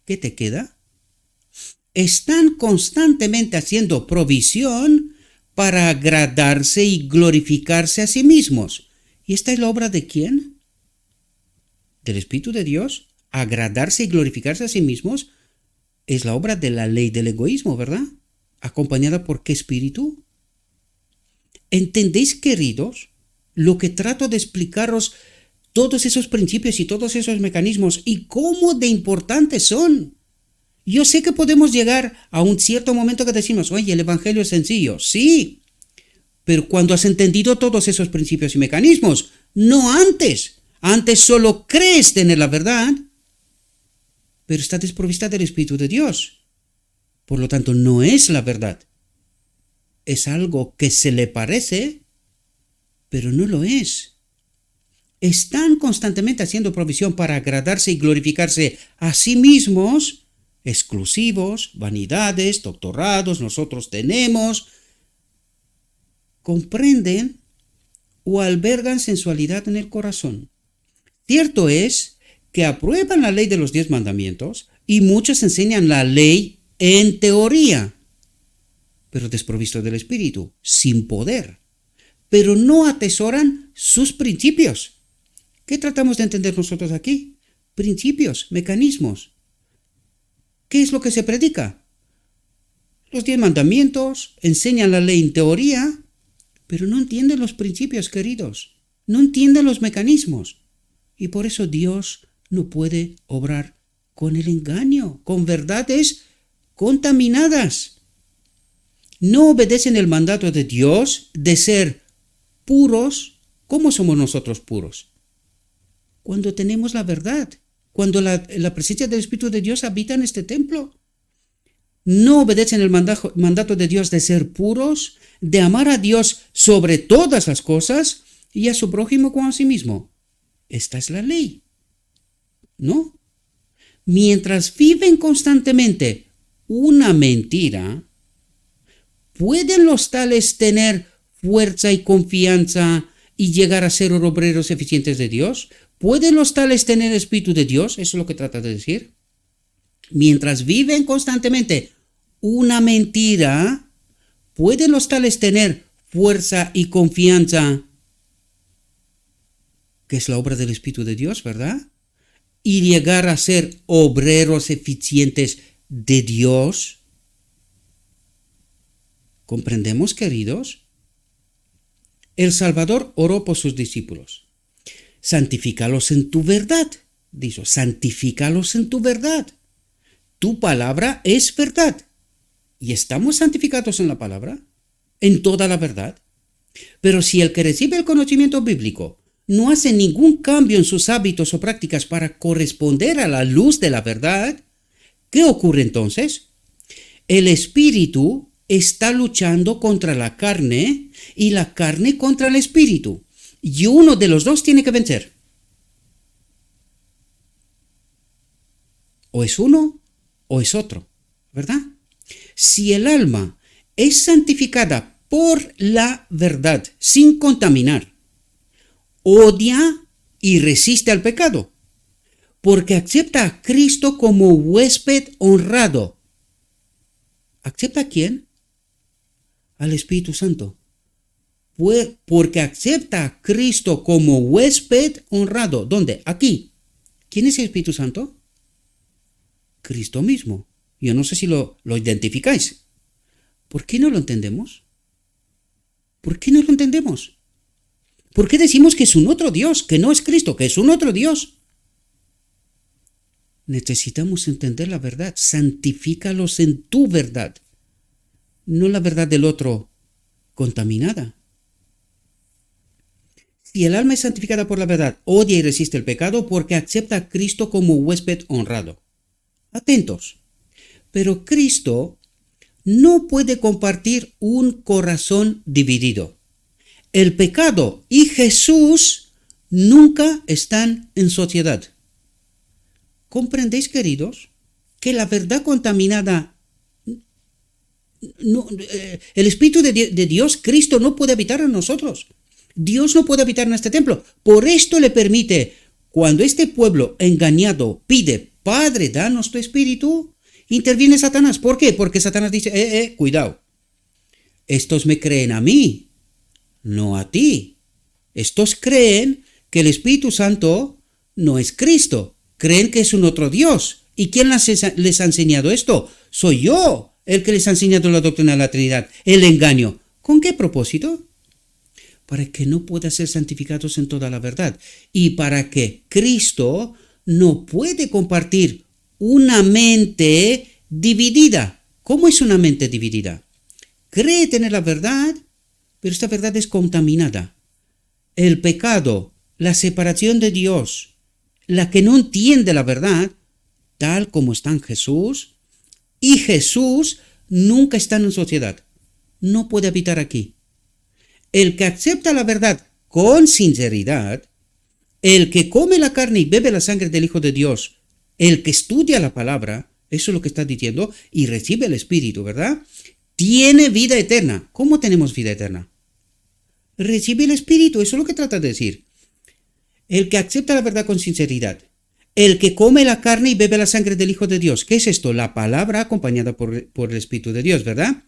¿qué te queda? Están constantemente haciendo provisión para agradarse y glorificarse a sí mismos. ¿Y esta es la obra de quién? ¿Del Espíritu de Dios? Agradarse y glorificarse a sí mismos es la obra de la ley del egoísmo, ¿verdad? ¿Acompañada por qué espíritu? ¿Entendéis, queridos, lo que trato de explicaros, todos esos principios y todos esos mecanismos y cómo de importantes son? Yo sé que podemos llegar a un cierto momento que decimos, oye, el Evangelio es sencillo. Sí, pero cuando has entendido todos esos principios y mecanismos, no antes. Antes solo crees tener la verdad, pero está desprovista del Espíritu de Dios. Por lo tanto, no es la verdad. Es algo que se le parece, pero no lo es. Están constantemente haciendo provisión para agradarse y glorificarse a sí mismos, exclusivos, vanidades, doctorados, nosotros tenemos. Comprenden o albergan sensualidad en el corazón. Cierto es que aprueban la ley de los 10 mandamientos y muchos enseñan la ley en teoría, pero desprovisto del Espíritu, sin poder, pero no atesoran sus principios. ¿Qué tratamos de entender nosotros aquí? Principios, mecanismos. ¿Qué es lo que se predica? Los 10 mandamientos, enseñan la ley en teoría, pero no entiende los principios, queridos. No entiende los mecanismos. Y por eso Dios no puede obrar con el engaño, con verdades contaminadas. No obedecen el mandato de Dios de ser puros. ¿Cómo somos nosotros puros? Cuando tenemos la verdad, cuando la presencia del Espíritu de Dios habita en este templo. No obedecen el mandato de Dios de ser puros, de amar a Dios sobre todas las cosas y a su prójimo como a sí mismo. Esta es la ley. ¿No? Mientras viven constantemente una mentira, ¿pueden los tales tener fuerza y confianza y llegar a ser obreros eficientes de Dios? ¿Pueden los tales tener Espíritu de Dios? Eso es lo que trata de decir. Mientras viven constantemente una mentira, ¿pueden los tales tener fuerza y confianza? Que es la obra del Espíritu de Dios, ¿verdad? Y llegar a ser obreros eficientes de Dios. ¿Comprendemos, queridos? El Salvador oró por sus discípulos. Santifícalos en tu verdad. Dijo, santifícalos en tu verdad. Tu palabra es verdad. ¿Y estamos santificados en la palabra? En toda la verdad. Pero si el que recibe el conocimiento bíblico no hace ningún cambio en sus hábitos o prácticas para corresponder a la luz de la verdad, ¿qué ocurre entonces? El espíritu está luchando contra la carne y la carne contra el espíritu. Y uno de los dos tiene que vencer. O es uno o es otro, ¿verdad? Si el alma es santificada por la verdad, sin contaminar, odia y resiste al pecado, porque acepta a Cristo como huésped honrado. ¿Acepta a quién? Al Espíritu Santo. Porque acepta a Cristo como huésped honrado. ¿Dónde? Aquí. ¿Quién es el Espíritu Santo? Cristo mismo. Yo no sé si lo identificáis. ¿Por qué no lo entendemos? ¿Por qué no lo entendemos? ¿Por qué decimos que es un otro Dios, que no es Cristo, que es un otro Dios? Necesitamos entender la verdad. Santifícalos en tu verdad, no la verdad del otro contaminada. Si el alma es santificada por la verdad, odia y resiste el pecado porque acepta a Cristo como huésped honrado. Atentos. Pero Cristo no puede compartir un corazón dividido. El pecado y Jesús nunca están en sociedad. ¿Comprendéis, queridos, que la verdad contaminada, el Espíritu de Dios, Cristo, no puede habitar en nosotros? Dios no puede habitar en este templo. Por esto le permite, cuando este pueblo engañado pide, Padre, danos tu Espíritu, interviene Satanás. ¿Por qué? Porque Satanás dice, cuidado. Estos me creen a mí, no a ti. Estos creen que el Espíritu Santo no es Cristo. Creen que es un otro Dios. ¿Y quién les ha enseñado esto? Soy yo el que les ha enseñado la doctrina de la Trinidad, el engaño. ¿Con qué propósito? Para que no puedan ser santificados en toda la verdad. Y para que Cristo no puede compartir una mente dividida. ¿Cómo es una mente dividida? Cree tener la verdad, pero esta verdad es contaminada. El pecado, la separación de Dios, la que no entiende la verdad, tal como está en Jesús, y Jesús nunca está en sociedad. No puede habitar aquí. El que acepta la verdad con sinceridad, el que come la carne y bebe la sangre del Hijo de Dios, el que estudia la palabra, eso es lo que está diciendo, y recibe el Espíritu, ¿verdad? Tiene vida eterna. ¿Cómo tenemos vida eterna? Recibe el Espíritu, eso es lo que trata de decir. El que acepta la verdad con sinceridad, el que come la carne y bebe la sangre del Hijo de Dios. ¿Qué es esto? La palabra acompañada por el Espíritu de Dios, ¿verdad?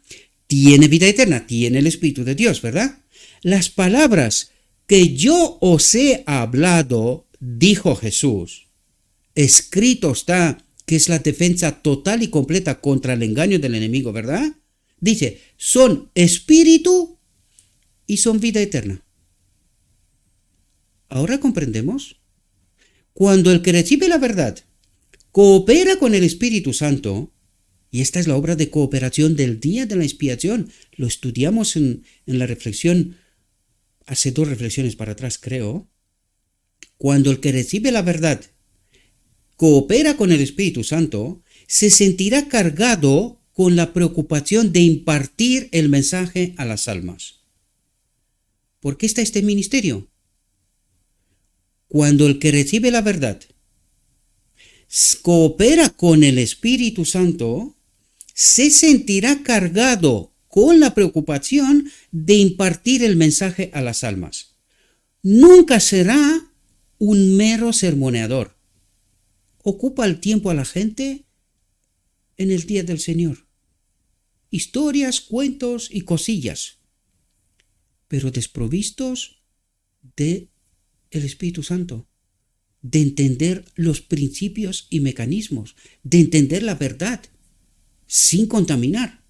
Tiene vida eterna, tiene el Espíritu de Dios, ¿verdad? Las palabras que yo os he hablado, dijo Jesús, escrito está, que es la defensa total y completa contra el engaño del enemigo, ¿verdad? Dice, son espíritu y son vida eterna. ¿Ahora comprendemos? Cuando el que recibe la verdad coopera con el Espíritu Santo, y esta es la obra de cooperación del día de la expiación, lo estudiamos en la reflexión, hace 2 reflexiones para atrás creo, cuando el que recibe la verdad coopera con el Espíritu Santo, se sentirá cargado con la preocupación de impartir el mensaje a las almas. ¿Por qué está este ministerio? Cuando el que recibe la verdad coopera con el Espíritu Santo, se sentirá cargado con la preocupación de impartir el mensaje a las almas. Nunca será un mero sermoneador. Ocupa el tiempo a la gente en el día del Señor. Historias, cuentos y cosillas, pero desprovistos de el Espíritu Santo, de entender los principios y mecanismos, de entender la verdad, sin contaminar.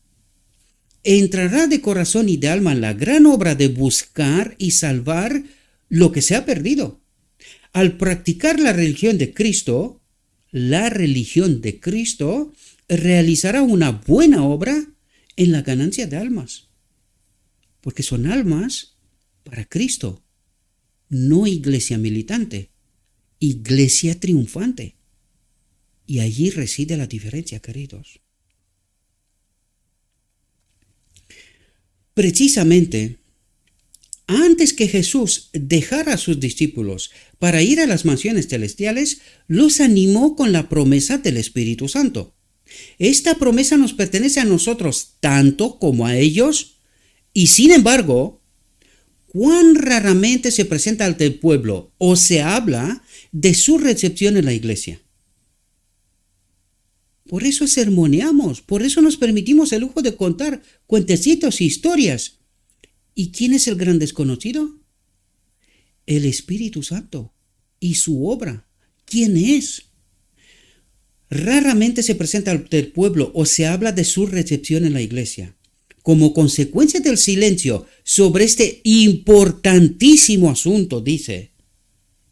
Entrará de corazón y de alma en la gran obra de buscar y salvar lo que se ha perdido. Al practicar la religión de Cristo, realizará una buena obra en la ganancia de almas, porque son almas para Cristo, no iglesia militante, iglesia triunfante. Y allí reside la diferencia, queridos. Precisamente, antes que Jesús dejara a sus discípulos para ir a las mansiones celestiales, los animó con la promesa del Espíritu Santo. Esta promesa nos pertenece a nosotros tanto como a ellos, y sin embargo, cuán raramente se presenta ante el pueblo o se habla de su recepción en la iglesia. Por eso sermoneamos, por eso nos permitimos el lujo de contar cuentecitos y historias. ¿Y quién es el gran desconocido? El Espíritu Santo y su obra. ¿Quién es? Raramente se presenta ante el pueblo o se habla de su recepción en la iglesia. Como consecuencia del silencio sobre este importantísimo asunto,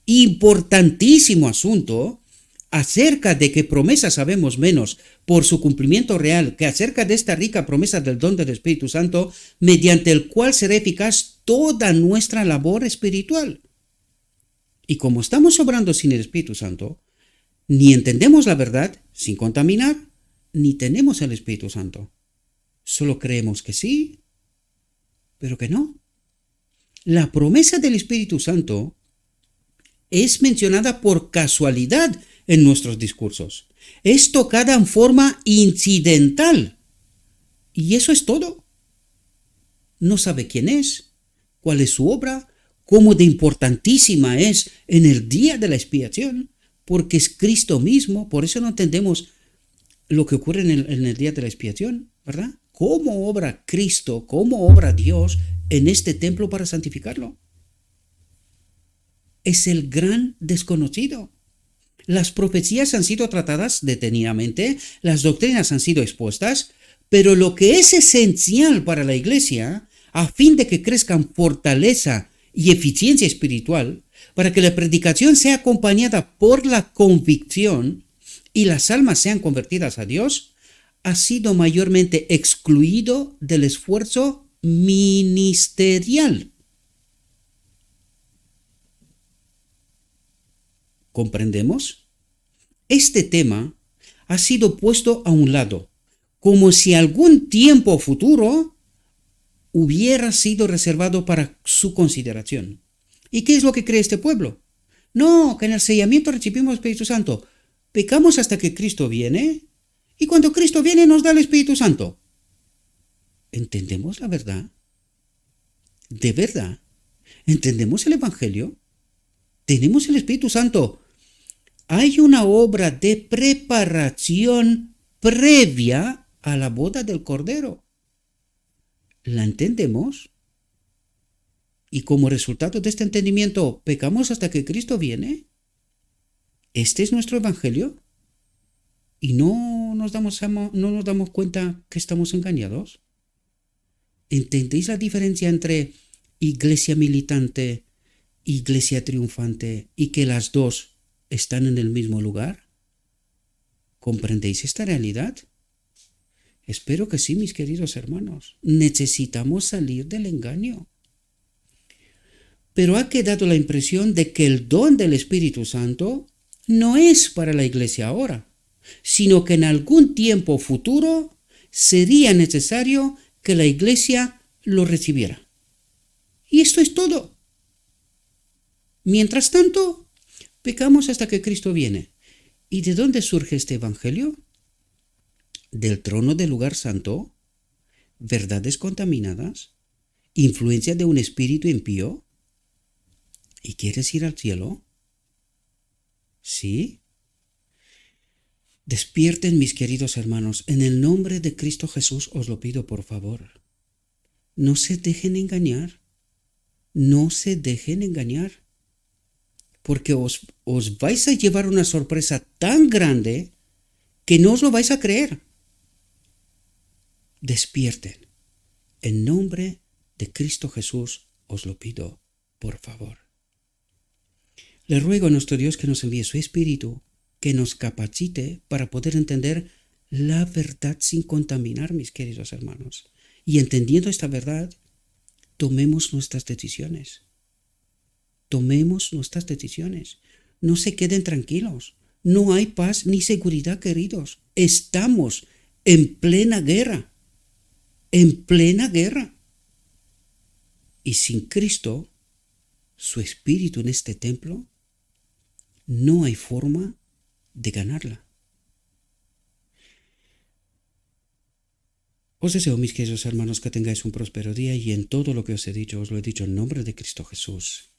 importantísimo asunto, acerca de qué promesa sabemos menos por su cumplimiento real que acerca de esta rica promesa del don del Espíritu Santo, mediante el cual será eficaz toda nuestra labor espiritual. Y como estamos obrando sin el Espíritu Santo, ni entendemos la verdad sin contaminar, ni tenemos el Espíritu Santo. Solo creemos que sí, pero que no. La promesa del Espíritu Santo es mencionada por casualidad en nuestros discursos. Es tocada en forma incidental. Y eso es todo. No sabe quién es, cuál es su obra, cómo de importantísima es en el día de la expiación, porque es Cristo mismo. Por eso no entendemos lo que ocurre en el día de la expiación, ¿verdad? ¿Cómo obra Cristo, cómo obra Dios en este templo para santificarlo? Es el gran desconocido. Las profecías han sido tratadas detenidamente, las doctrinas han sido expuestas, pero lo que es esencial para la iglesia, a fin de que crezcan fortaleza y eficiencia espiritual, para que la predicación sea acompañada por la convicción y las almas sean convertidas a Dios, ha sido mayormente excluido del esfuerzo ministerial. ¿Comprendemos? Este tema ha sido puesto a un lado, como si algún tiempo futuro hubiera sido reservado para su consideración. ¿Y qué es lo que cree este pueblo? No, que en el sellamiento recibimos el Espíritu Santo. Pecamos hasta que Cristo viene, y cuando Cristo viene nos da el Espíritu Santo. ¿Entendemos la verdad? ¿De verdad? ¿Entendemos el Evangelio? Tenemos el Espíritu Santo. Hay una obra de preparación previa a la boda del Cordero. ¿La entendemos? Y como resultado de este entendimiento, ¿pecamos hasta que Cristo viene? ¿Este es nuestro Evangelio? ¿Y no nos damos cuenta que estamos engañados? ¿Entendéis la diferencia entre iglesia militante, iglesia triunfante y que las dos están en el mismo lugar? ¿Comprendéis esta realidad? Espero que sí, mis queridos hermanos. Necesitamos salir del engaño. Pero ha quedado la impresión de que el don del Espíritu Santo no es para la iglesia ahora, sino que en algún tiempo futuro sería necesario que la iglesia lo recibiera. Y esto es todo. Mientras tanto, pecamos hasta que Cristo viene. ¿Y de dónde surge este evangelio? Del trono del lugar santo, verdades contaminadas, influencia de un espíritu impío. ¿Y quieres ir al cielo? ¿Sí? Despierten, mis queridos hermanos, en el nombre de Cristo Jesús os lo pido por favor. No se dejen engañar, no se dejen engañar, porque os vais a llevar una sorpresa tan grande que no os lo vais a creer. Despierten, en nombre de Cristo Jesús os lo pido por favor. Le ruego a nuestro Dios que nos envíe su Espíritu, que nos capacite para poder entender la verdad sin contaminar, mis queridos hermanos. Y entendiendo esta verdad, tomemos nuestras decisiones. Tomemos nuestras decisiones. No se queden tranquilos. No hay paz ni seguridad, queridos. Estamos en plena guerra. En plena guerra. Y sin Cristo, su Espíritu en este templo, no hay forma de ganarla. Os deseo, mis queridos hermanos, que tengáis un próspero día y en todo lo que os he dicho, os lo he dicho en nombre de Cristo Jesús.